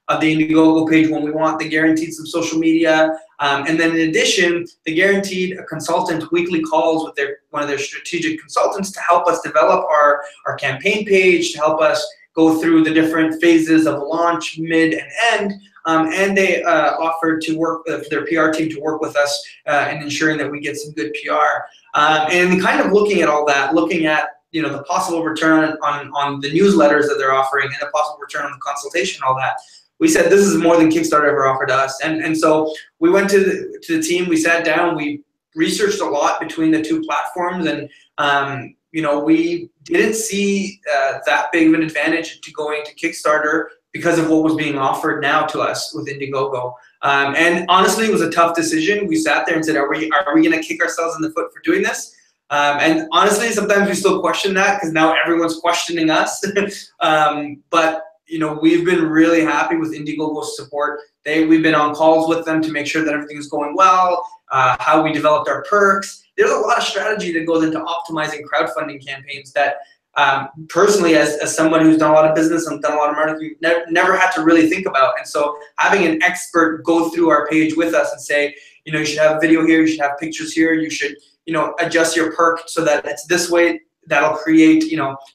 of the Indiegogo page when we want. They guaranteed some social media. And then in addition, they guaranteed a consultant weekly calls with one of their strategic consultants to help us develop our campaign page, to help us go through the different phases of launch, mid, and end. And they offered to work with their PR team to work with us in ensuring that we get some good PR. And kind of looking at all that, looking at the possible return on the newsletters that they're offering and the possible return on the consultation, all that. We said, this is more than Kickstarter ever offered us. And so we went to the team, we sat down, we researched a lot between the two platforms, and we didn't see that big of an advantage to going to Kickstarter because of what was being offered now to us with Indiegogo. And honestly, it was a tough decision. We sat there and said, are we going to kick ourselves in the foot for doing this? And honestly, sometimes we still question that, because now everyone's questioning us. But we've been really happy with Indiegogo's support. We've been on calls with them to make sure that everything is going well, how we developed our perks. There's a lot of strategy that goes into optimizing crowdfunding campaigns that personally, as someone who's done a lot of business and done a lot of marketing, never had to really think about. And so having an expert go through our page with us and say, you should have video here, you should have pictures here, you should adjust your perk so that it's this way, that'll create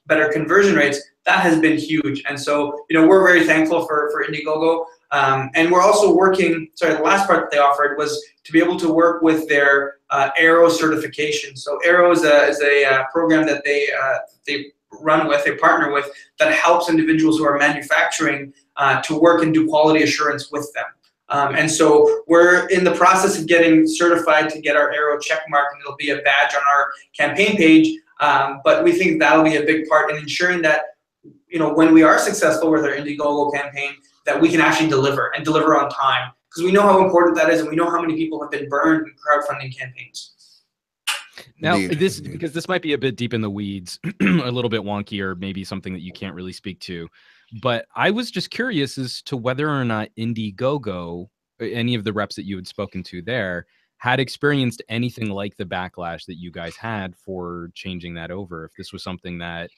better conversion rates. That has been huge. And so we're very thankful for Indiegogo. And we're also working, the last part that they offered was to be able to work with their Arrow certification. So Arrow is a program that they run with, they partner with, that helps individuals who are manufacturing to work and do quality assurance with them. And so we're in the process of getting certified to get our Arrow check mark, and it'll be a badge on our campaign page. But we think that'll be a big part in ensuring that when we are successful with our Indiegogo campaign, that we can actually deliver on time, because we know how important that is, and we know how many people have been burned in crowdfunding campaigns. Now, because this might be a bit deep in the weeds, a little bit wonky, or maybe something that you can't really speak to, but I was just curious as to whether or not Indiegogo, any of the reps that you had spoken to there, had experienced anything like the backlash that you guys had for changing that over, if this was something that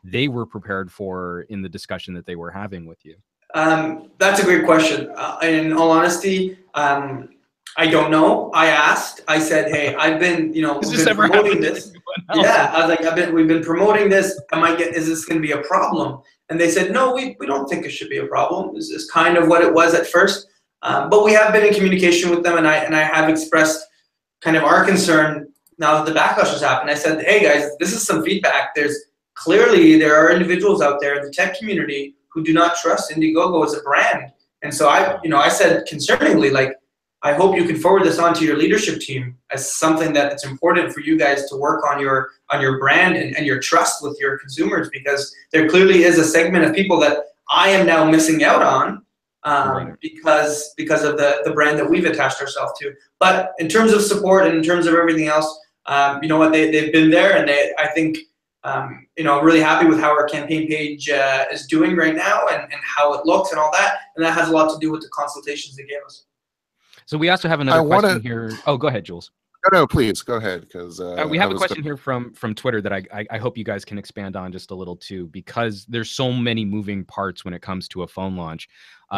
they were prepared for in the discussion that they were having with you. That's a great question. In all honesty, I don't know. I asked. I said, "Hey, I've been, we've been promoting this. Yeah, I was like, we've been promoting this. Is this going to be a problem?" And they said, "No, we don't think it should be a problem." This is kind of what it was at first, but we have been in communication with them, and I have expressed kind of our concern now that the backlash has happened. I said, "Hey guys, this is some feedback. There are individuals out there in the tech community who do not trust Indiegogo as a brand." And so I said concerningly, like, I hope you can forward this on to your leadership team as something that it's important for you guys to work on your brand and your trust with your consumers, because there clearly is a segment of people that I am now missing out on because of the brand that we've attached ourselves to. But in terms of support and in terms of everything else, you know what, they've been there, and I think really happy with how our campaign page is doing right now and how it looks and all that. And that has a lot to do with the consultations they gave us. So we also have another question here. Oh, go ahead, Jules. No, please go ahead, because we have a question here from Twitter that I hope you guys can expand on just a little too, because there's so many moving parts when it comes to a phone launch.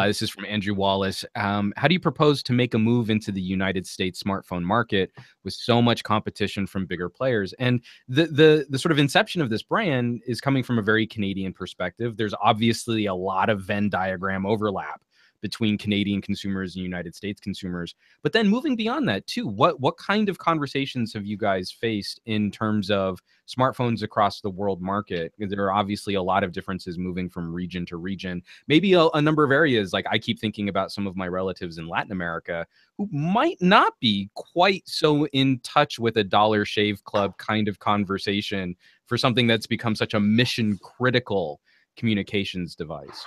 This is from Andrew Wallace. How do you propose to make a move into the United States smartphone market with so much competition from bigger players? And the sort of inception of this brand is coming from a very Canadian perspective. There's obviously a lot of Venn diagram overlap between Canadian consumers and United States consumers. But then moving beyond that too, what kind of conversations have you guys faced in terms of smartphones across the world market? There are obviously a lot of differences moving from region to region. Maybe a number of areas, like I keep thinking about some of my relatives in Latin America who might not be quite so in touch with a Dollar Shave Club kind of conversation for something that's become such a mission critical communications device.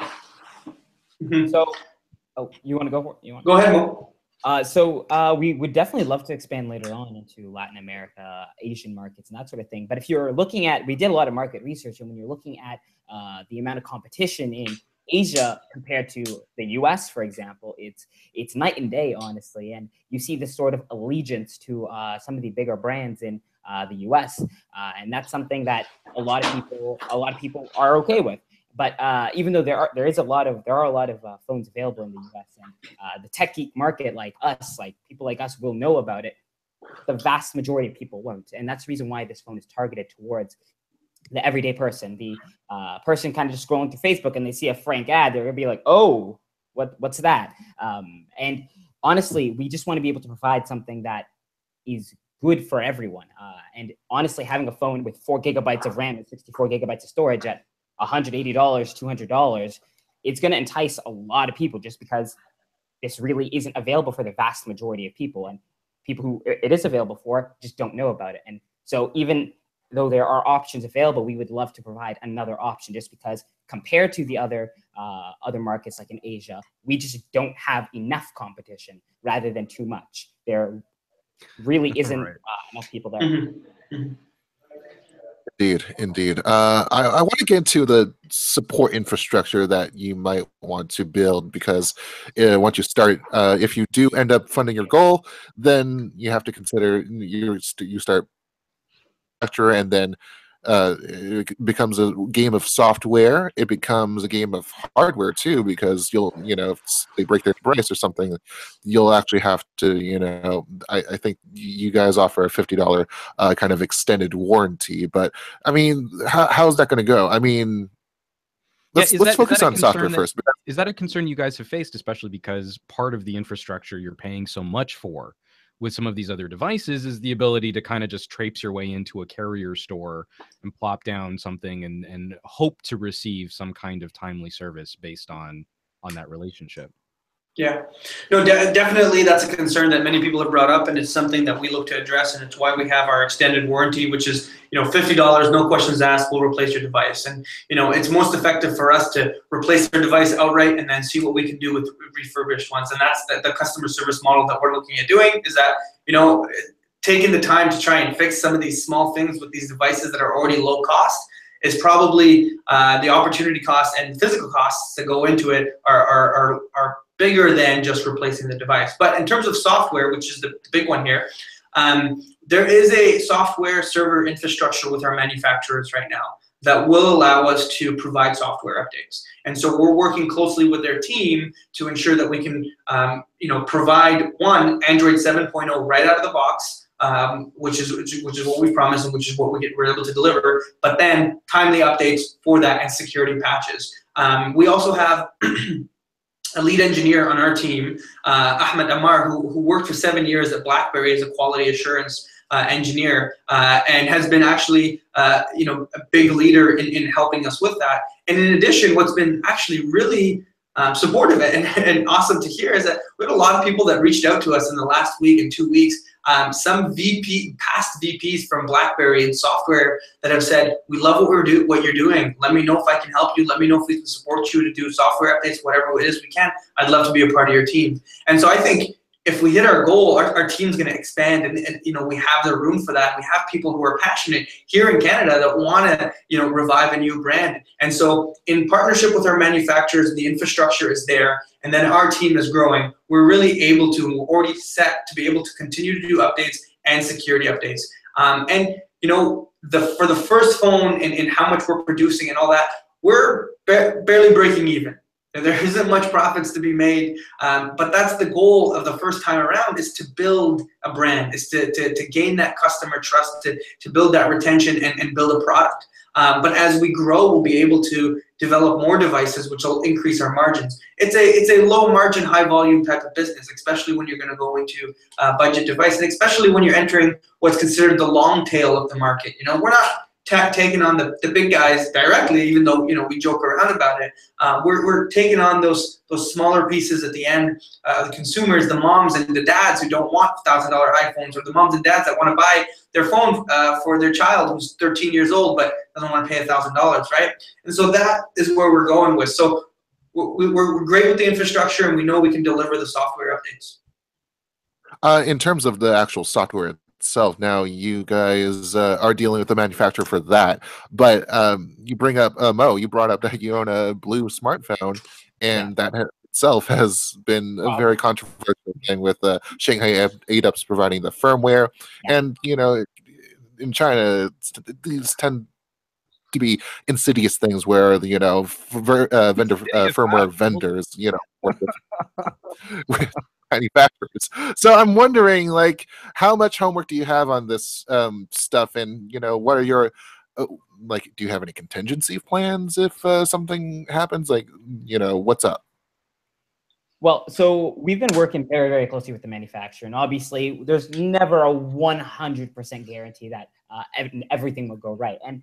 So, oh, you want to go for it? You want Go ahead, Mo. So we would definitely love to expand later on into Latin America, Asian markets, and that sort of thing. But if you're looking at, we did a lot of market research, and when you're looking at the amount of competition in Asia compared to the US, for example, it's night and day, honestly. And you see this sort of allegiance to some of the bigger brands in the US, and that's something that a lot of people are okay with. But even though there are a lot of phones available in the US, and the tech geek market, like us, like people like us, will know about it, the vast majority of people won't. And that's the reason why this phone is targeted towards the everyday person. The person kind of just scrolling through Facebook and they see a Frank ad, they're gonna be like, oh, what's that? And honestly, we just want to be able to provide something that is good for everyone. And honestly, having a phone with 4 gigabytes of RAM and 64 gigabytes of storage at $180, $200, it's going to entice a lot of people, just because this really isn't available for the vast majority of people, and people who it is available for just don't know about it. And so even though there are options available, we would love to provide another option, just because compared to the other markets like in Asia, we just don't have enough competition rather than too much. There really isn't enough people there. Mm-hmm. Mm-hmm. Indeed. I want to get into the support infrastructure that you might want to build, because once you start, if you do end up funding your goal, then you have to consider you start and then it becomes a game of software. It becomes a game of hardware too, because if they break their device or something, you'll actually have to, I think you guys offer a $50 kind of extended warranty. But I mean, how's that going to go? I mean, let's focus on software first. Is that a concern you guys have faced, especially because part of the infrastructure you're paying so much for with some of these other devices is the ability to kind of just traipse your way into a carrier store and plop down something and hope to receive some kind of timely service based on that relationship? Yeah, no, definitely that's a concern that many people have brought up, and it's something that we look to address, and it's why we have our extended warranty, which is $50, no questions asked, we'll replace your device. And it's most effective for us to replace their device outright and then see what we can do with refurbished ones. And that's the customer service model that we're looking at doing, is that taking the time to try and fix some of these small things with these devices that are already low cost is probably the opportunity cost and physical costs that go into it are bigger than just replacing the device. But in terms of software, which is the big one here, there is a software server infrastructure with our manufacturers right now that will allow us to provide software updates. And so we're working closely with their team to ensure that we can provide Android 7.0 right out of the box, which is what we promised and which is what we're able to deliver, but then timely updates for that and security patches. We also have a lead engineer on our team, Ahmed Amar, who worked for 7 years at BlackBerry as a quality assurance engineer, and has been actually a big leader in helping us with that. And in addition, what's been actually really supportive and awesome to hear is that we had a lot of people that reached out to us in the last week and 2 weeks. Some past VPs from BlackBerry and software that have said, we love what you're doing. Let me know if I can help you. Let me know if we can support you to do software updates, whatever it is we can. I'd love to be a part of your team. And so I think, if we hit our goal, our team's going to expand, and you know, we have the room for that. We have people who are passionate here in Canada that want to, you know, revive a new brand. And so in partnership with our manufacturers, the infrastructure is there, and then our team is growing. We're really able to, we're already set to be able to continue to do updates and security updates. And you know, for the first phone and how much we're producing and all that, we're barely breaking even. There isn't much profits to be made, but that's the goal of the first time around, is to build a brand, is to gain that customer trust, to build that retention and build a product. But as we grow, we'll be able to develop more devices, which will increase our margins. It's a low margin, high volume type of business, especially when you're going to go into a budget device, and especially when you're entering what's considered the long tail of the market. You know, we're not taking on the big guys directly, even though, you know, we joke around about it. We're taking on those smaller pieces at the end, the consumers, the moms and the dads who don't want $1,000 iPhones, or the moms and dads that want to buy their phone for their child who's 13 years old but doesn't want to pay $1,000, right? And so that is where we're going with. So we're great with the infrastructure, and we know we can deliver the software updates. In terms of the actual software itself, now you guys are dealing with the manufacturer for that, but you bring up Mo, you brought up that you own a blue smartphone, and that itself has been a very controversial thing with Shanghai ADUPS providing the firmware, and you know, in China these tend to be insidious things where, you know, firmware vendors, you know, work with manufacturers. So I'm wondering, like, how much homework do you have on this stuff, and you know, what are your like, do you have any contingency plans if something happens? Like, you know, what's up? Well, so we've been working very, very closely with the manufacturer, and obviously there's never a 100% guarantee that everything will go right. And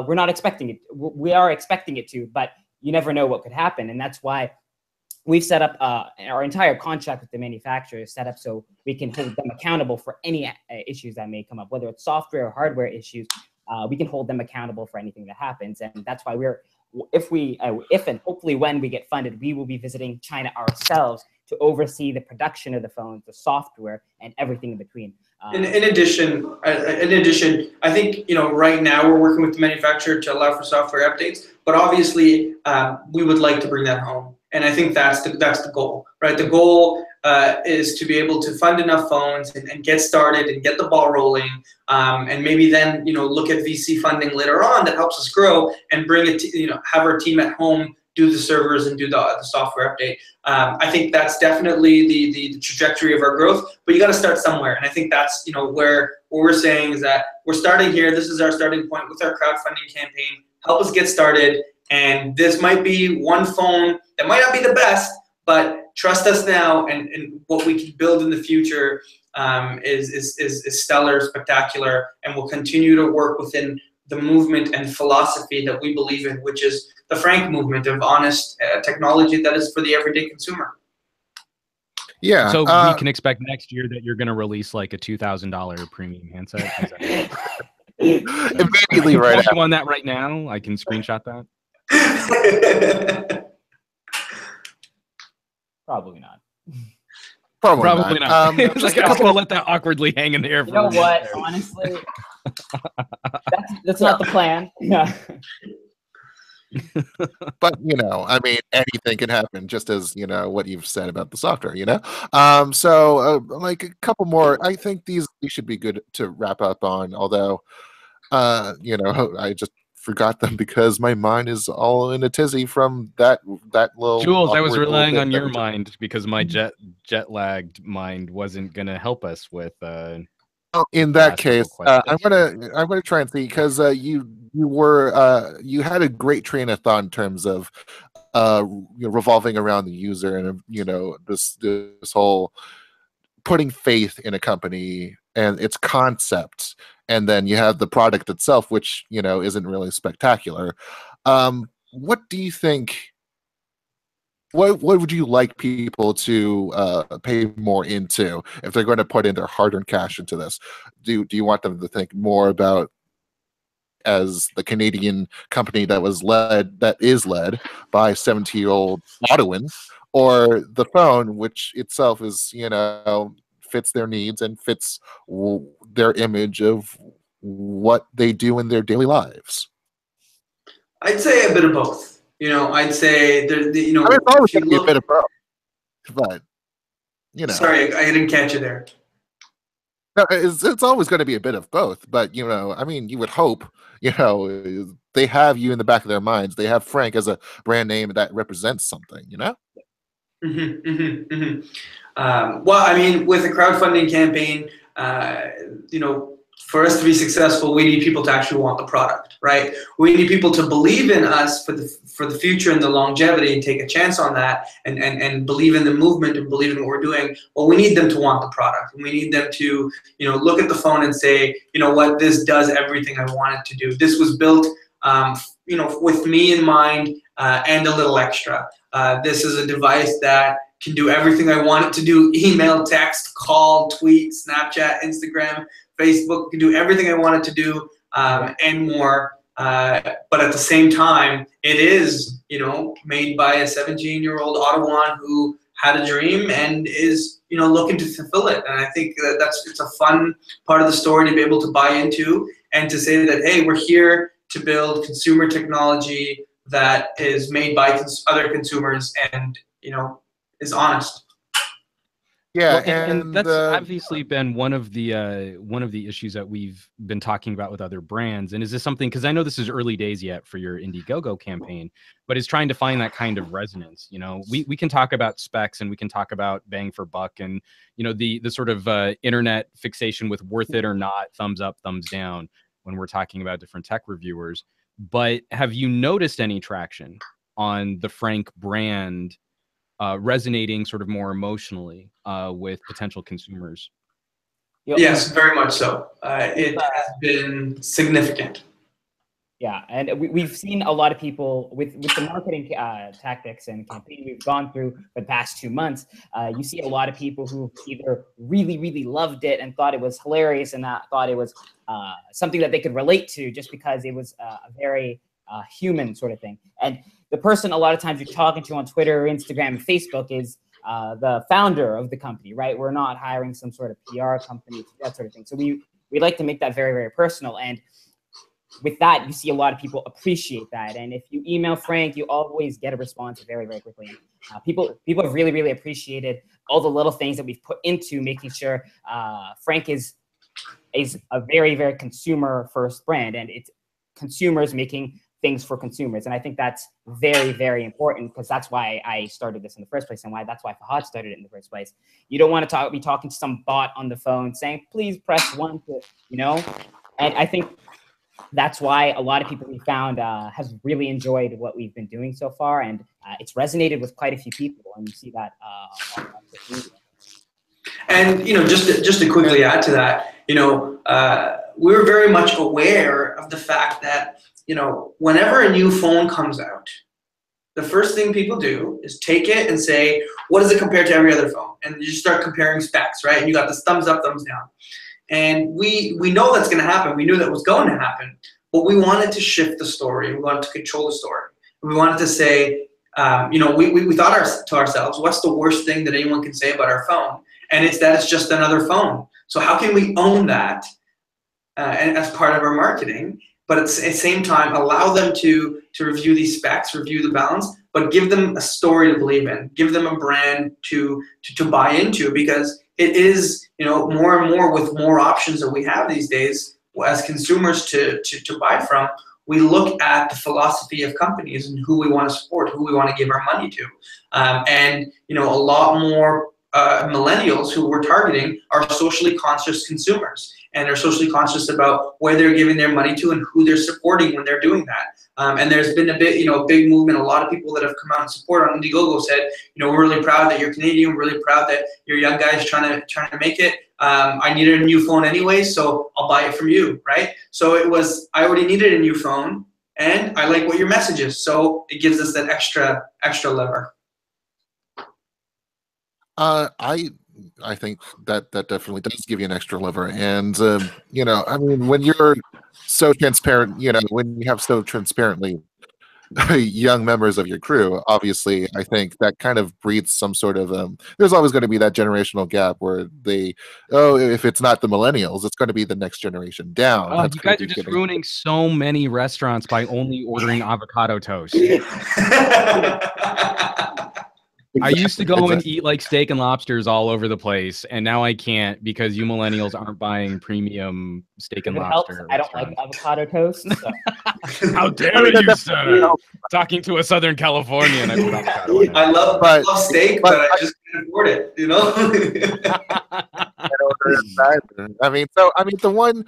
we're not expecting it. We are expecting it to, but you never know what could happen. And that's why we've set up our entire contract with the manufacturer is set up so we can hold them accountable for any issues that may come up, whether it's software or hardware issues. We can hold them accountable for anything that happens. And that's why if and hopefully when we get funded, we will be visiting China ourselves to oversee the production of the phones, the software, and everything in between. In addition, I think, you know, right now we're working with the manufacturer to allow for software updates, but obviously we would like to bring that home, and I think that's the goal, right? The goal is to be able to fund enough phones and get started and get the ball rolling, and maybe then, you know, look at VC funding later on that helps us grow and bring it to, you know, have our team at home do the servers and do the software update. I think that's definitely the trajectory of our growth, but you got to start somewhere. And I think that's, you know, where what we're saying is that we're starting here. This is our starting point with our crowdfunding campaign. Help us get started. And this might be one phone that might not be the best, but trust us now, and what we can build in the future is stellar, spectacular, and we'll continue to work within the movement and philosophy that we believe in, which is the frank movement of honest technology that is for the everyday consumer. Yeah. So we can expect next year that you're going to release like a $2,000 premium handset. Immediately right after. On that right now, I can screenshot that. Probably not. Probably not. It's like I'm going to let that awkwardly hang in the air. You know what? Honestly, that's not the plan. Yeah. But, you know, I mean, anything can happen, just as, you know, what you've said about the software, you know? Like a couple more, I think these should be good to wrap up on, although, you know, I just forgot them because my mind is all in a tizzy from that little... Jules, I was relying on your mind because my jet-lagged mind wasn't going to help us with... in that case, I'm gonna try and see, because you had a great train of thought in terms of you know, revolving around the user, and you know, this whole putting faith in a company and its concept, and then you have the product itself, which, you know, isn't really spectacular. What do you think? What would you like people to pay more into if they're going to put in their hard-earned cash into this? Do you want them to think more about as the Canadian company that is led by 70-year-old Ottawans, or the phone, which itself is, fits their needs and fits their image of what they do in their daily lives? I'd say a bit of both. I'd say It's always if you going to be a look. bit of both, but Sorry, I didn't catch you there. no, it's always going to be a bit of both. But you would hope, they have you in the back of their minds. They have Frank as a brand name that represents something. Mm-hmm, mm-hmm, mm-hmm. Well, with a crowdfunding campaign, for us to be successful, we need people to actually want the product, right? We need people to believe in us for the future and the longevity, and take a chance on that, and believe in the movement and believe in what we're doing. Well, we need them to want the product, and we need them to look at the phone and say, you know what, this does everything I want it to do. This was built with me in mind, and a little extra. This is a device that can do everything I want it to do: email, text, call, tweet, Snapchat, Instagram, Facebook. Can do everything I want it to do, and more. But at the same time, it is made by a 17-year-old Ottawan who had a dream and is looking to fulfill it. And I think it's a fun part of the story to be able to buy into, and to say that, hey, we're here to build consumer technology that is made by other consumers and is honest. Yeah, well, and that's obviously been one of the issues that we've been talking about with other brands. And is this something, because I know this is early days yet for your Indiegogo campaign, but is trying to find that kind of resonance. We can talk about specs and we can talk about bang for buck and the sort of internet fixation with worth it or not, thumbs up, thumbs down, when we're talking about different tech reviewers. But have you noticed any traction on the Frank brand resonating sort of more emotionally with potential consumers? Yes, very much so. It has been significant. Yeah, and we've seen a lot of people with the marketing tactics and campaign we've gone through for the past 2 months. You see a lot of people who either really, really loved it and thought it was hilarious, and thought it was something that they could relate to, just because it was a very human sort of thing. And the person a lot of times you're talking to on Twitter, Instagram, and Facebook is the founder of the company, right? We're not hiring some sort of PR company, that sort of thing. So we like to make that very, very personal. And with that, you see a lot of people appreciate that. And if you email Frank, you always get a response very, very quickly. People have really, really appreciated all the little things that we've put into making sure Frank is a very, very consumer-first brand, and it's consumers making things for consumers. And I think that's very, very important, because that's why I started this in the first place, and that's why Fahad started it in the first place. You don't want to be talking to some bot on the phone saying, please press 1 to, and I think that's why a lot of people we found have really enjoyed what we've been doing so far, and it's resonated with quite a few people, and you see that on social media. And just to quickly add to that, we're very much aware of the fact that whenever a new phone comes out, the first thing people do is take it and say, what does it compare to every other phone? And you start comparing specs, right? And you got this thumbs up, thumbs down. And we know that's going to happen. We knew that was going to happen, but we wanted to shift the story. We wanted to control the story. We wanted to say, we thought to ourselves, what's the worst thing that anyone can say about our phone? And it's that it's just another phone. So how can we own that and as part of our marketing, but at the same time allow them to review these specs, review the balance, but give them a story to believe in, give them a brand to buy into, because it is more and more, with more options that we have these days as consumers to buy from. We look at the philosophy of companies and who we want to support, who we want to give our money to, and a lot more millennials who we're targeting are socially conscious consumers, and are socially conscious about where they're giving their money to and who they're supporting when they're doing that. And there's been a big movement. A lot of people that have come out and support on Indiegogo said, we're really proud that you're Canadian. We're really proud that you're young guys trying to make it. I needed a new phone anyway, so I'll buy it from you, right? So it was, I already needed a new phone, and I like what your message is, so it gives us that extra lever. I think that definitely does give you an extra lever. And, when you're so transparent, when you have so transparently young members of your crew, obviously, I think that kind of breeds some sort of there's always going to be that generational gap where if it's not the millennials, it's going to be the next generation down. Oh, That's you going guys to are be just getting. ruining so many restaurants by only ordering avocado toast. I used to go and eat like steak and lobsters all over the place, and now I can't because you millennials aren't buying premium steak and If it helps, lobster I don't like restaurants. avocado toast. So. How dare you, sir? Talking to a Southern Californian, I put avocado in it. I love steak, but I just can't afford it, you know? I mean, the one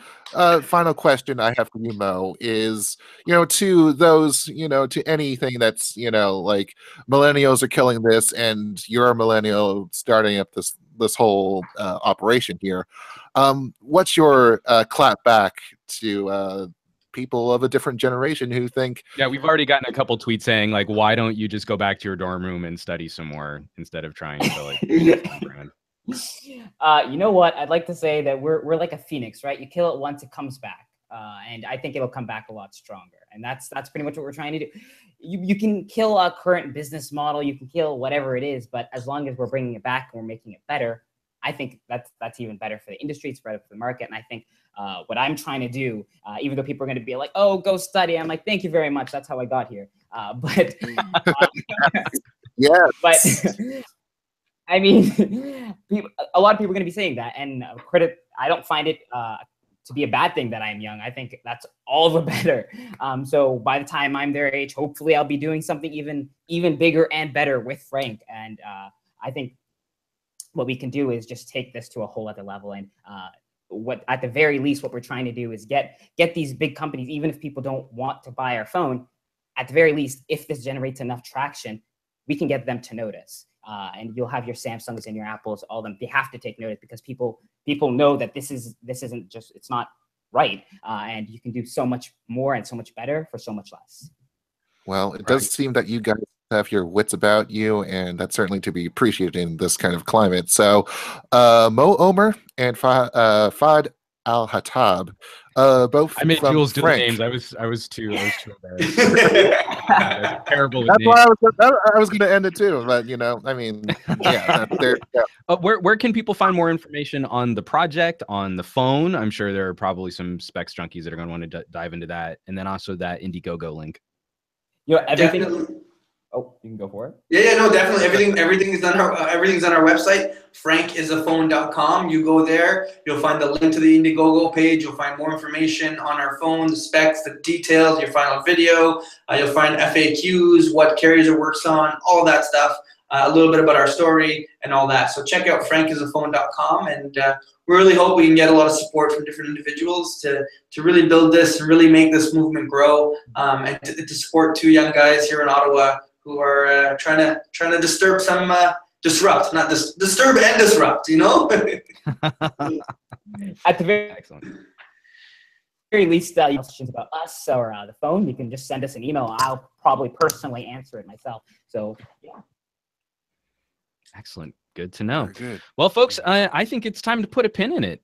final question I have for you, Mo, is, to those, to anything that's, like millennials are killing this, and you're a millennial starting up this whole operation here. What's your clap back to people of a different generation who think? Yeah, we've already gotten a couple tweets saying like, why don't you just go back to your dorm room and study some more instead of trying to like. You know what? I'd like to say that we're like a phoenix, right? You kill it once, it comes back, and I think it'll come back a lot stronger. And that's pretty much what we're trying to do. You can kill a current business model, you can kill whatever it is, but as long as we're bringing it back and we're making it better, I think that's even better for the industry. It's better for the market. And I think what I'm trying to do, even though people are going to be like, "Oh, go study," I'm like, "Thank you very much. That's how I got here." But yeah, but. I mean, a lot of people are going to be saying that, and I don't find it to be a bad thing that I'm young. I think that's all the better. So by the time I'm their age, hopefully I'll be doing something even bigger and better with Frank. And I think what we can do is just take this to a whole other level. And what, at the very least, what we're trying to do is get these big companies, even if people don't want to buy our phone, at the very least, if this generates enough traction, we can get them to notice. And you'll have your Samsungs and your Apples, all of them. They have to take notice because people know that this isn't just, it's not right. And you can do so much more and so much better for so much less. Well, it does seem that you guys have your wits about you, and that's certainly to be appreciated in this kind of climate. So, Mo Omer and Fad Al-Hattab, both I made from Jules do the Frank. names. I was too embarrassed. Terrible. That's why I was going to end it too. But I mean, yeah. Where can people find more information on the project, on the phone? I'm sure there are probably some specs junkies that are going to want to dive into that, and then also that Indiegogo link. Everything. Definitely. Oh, you can go for it. Yeah, no, definitely. Everything is on everything's on our website, frankisaphone.com. You go there, you'll find the link to the Indiegogo page. You'll find more information on our phone, the specs, the details, your final video. You'll find FAQs, what carrier it works on, all that stuff. A little bit about our story and all that. So check out frankisaphone.com, and we really hope we can get a lot of support from different individuals to really build this and really make this movement grow, and to support two young guys here in Ottawa who are trying to disturb disrupt and disrupt, At the very Excellent. very least, you have questions about us or the phone, you can just send us an email. I'll probably personally answer it myself. So yeah. Excellent. Good to know. Good. Well, folks, I think it's time to put a pin in it.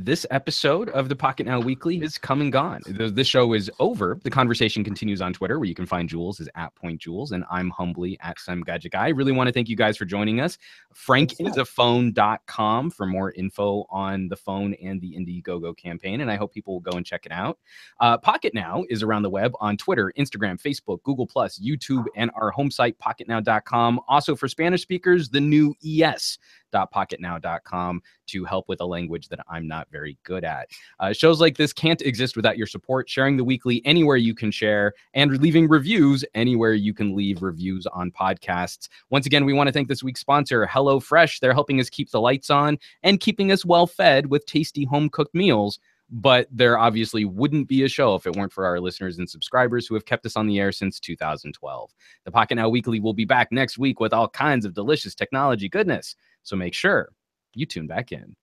This episode of the Pocketnow Weekly has come and gone. This show is over. The conversation continues on Twitter, where you can find Jules is @PointJules, and I'm humbly @SamGadgetGuy. I really want to thank you guys for joining us. Frankisaphone.com for more info on the phone and the Indiegogo campaign, and I hope people will go and check it out. Pocketnow is around the web on Twitter, Instagram, Facebook, Google+, YouTube, and our home site, pocketnow.com. Also, for Spanish speakers, the new es.pocketnow.com to help with a language that I'm not very good at. Shows like this can't exist without your support, sharing the weekly anywhere you can share, and leaving reviews anywhere you can leave reviews on podcasts. Once again, we want to thank this week's sponsor, HelloFresh. They're helping us keep the lights on and keeping us well fed with tasty home-cooked meals. But there obviously wouldn't be a show if it weren't for our listeners and subscribers who have kept us on the air since 2012. The Pocketnow Weekly will be back next week with all kinds of delicious technology goodness. So make sure you tune back in.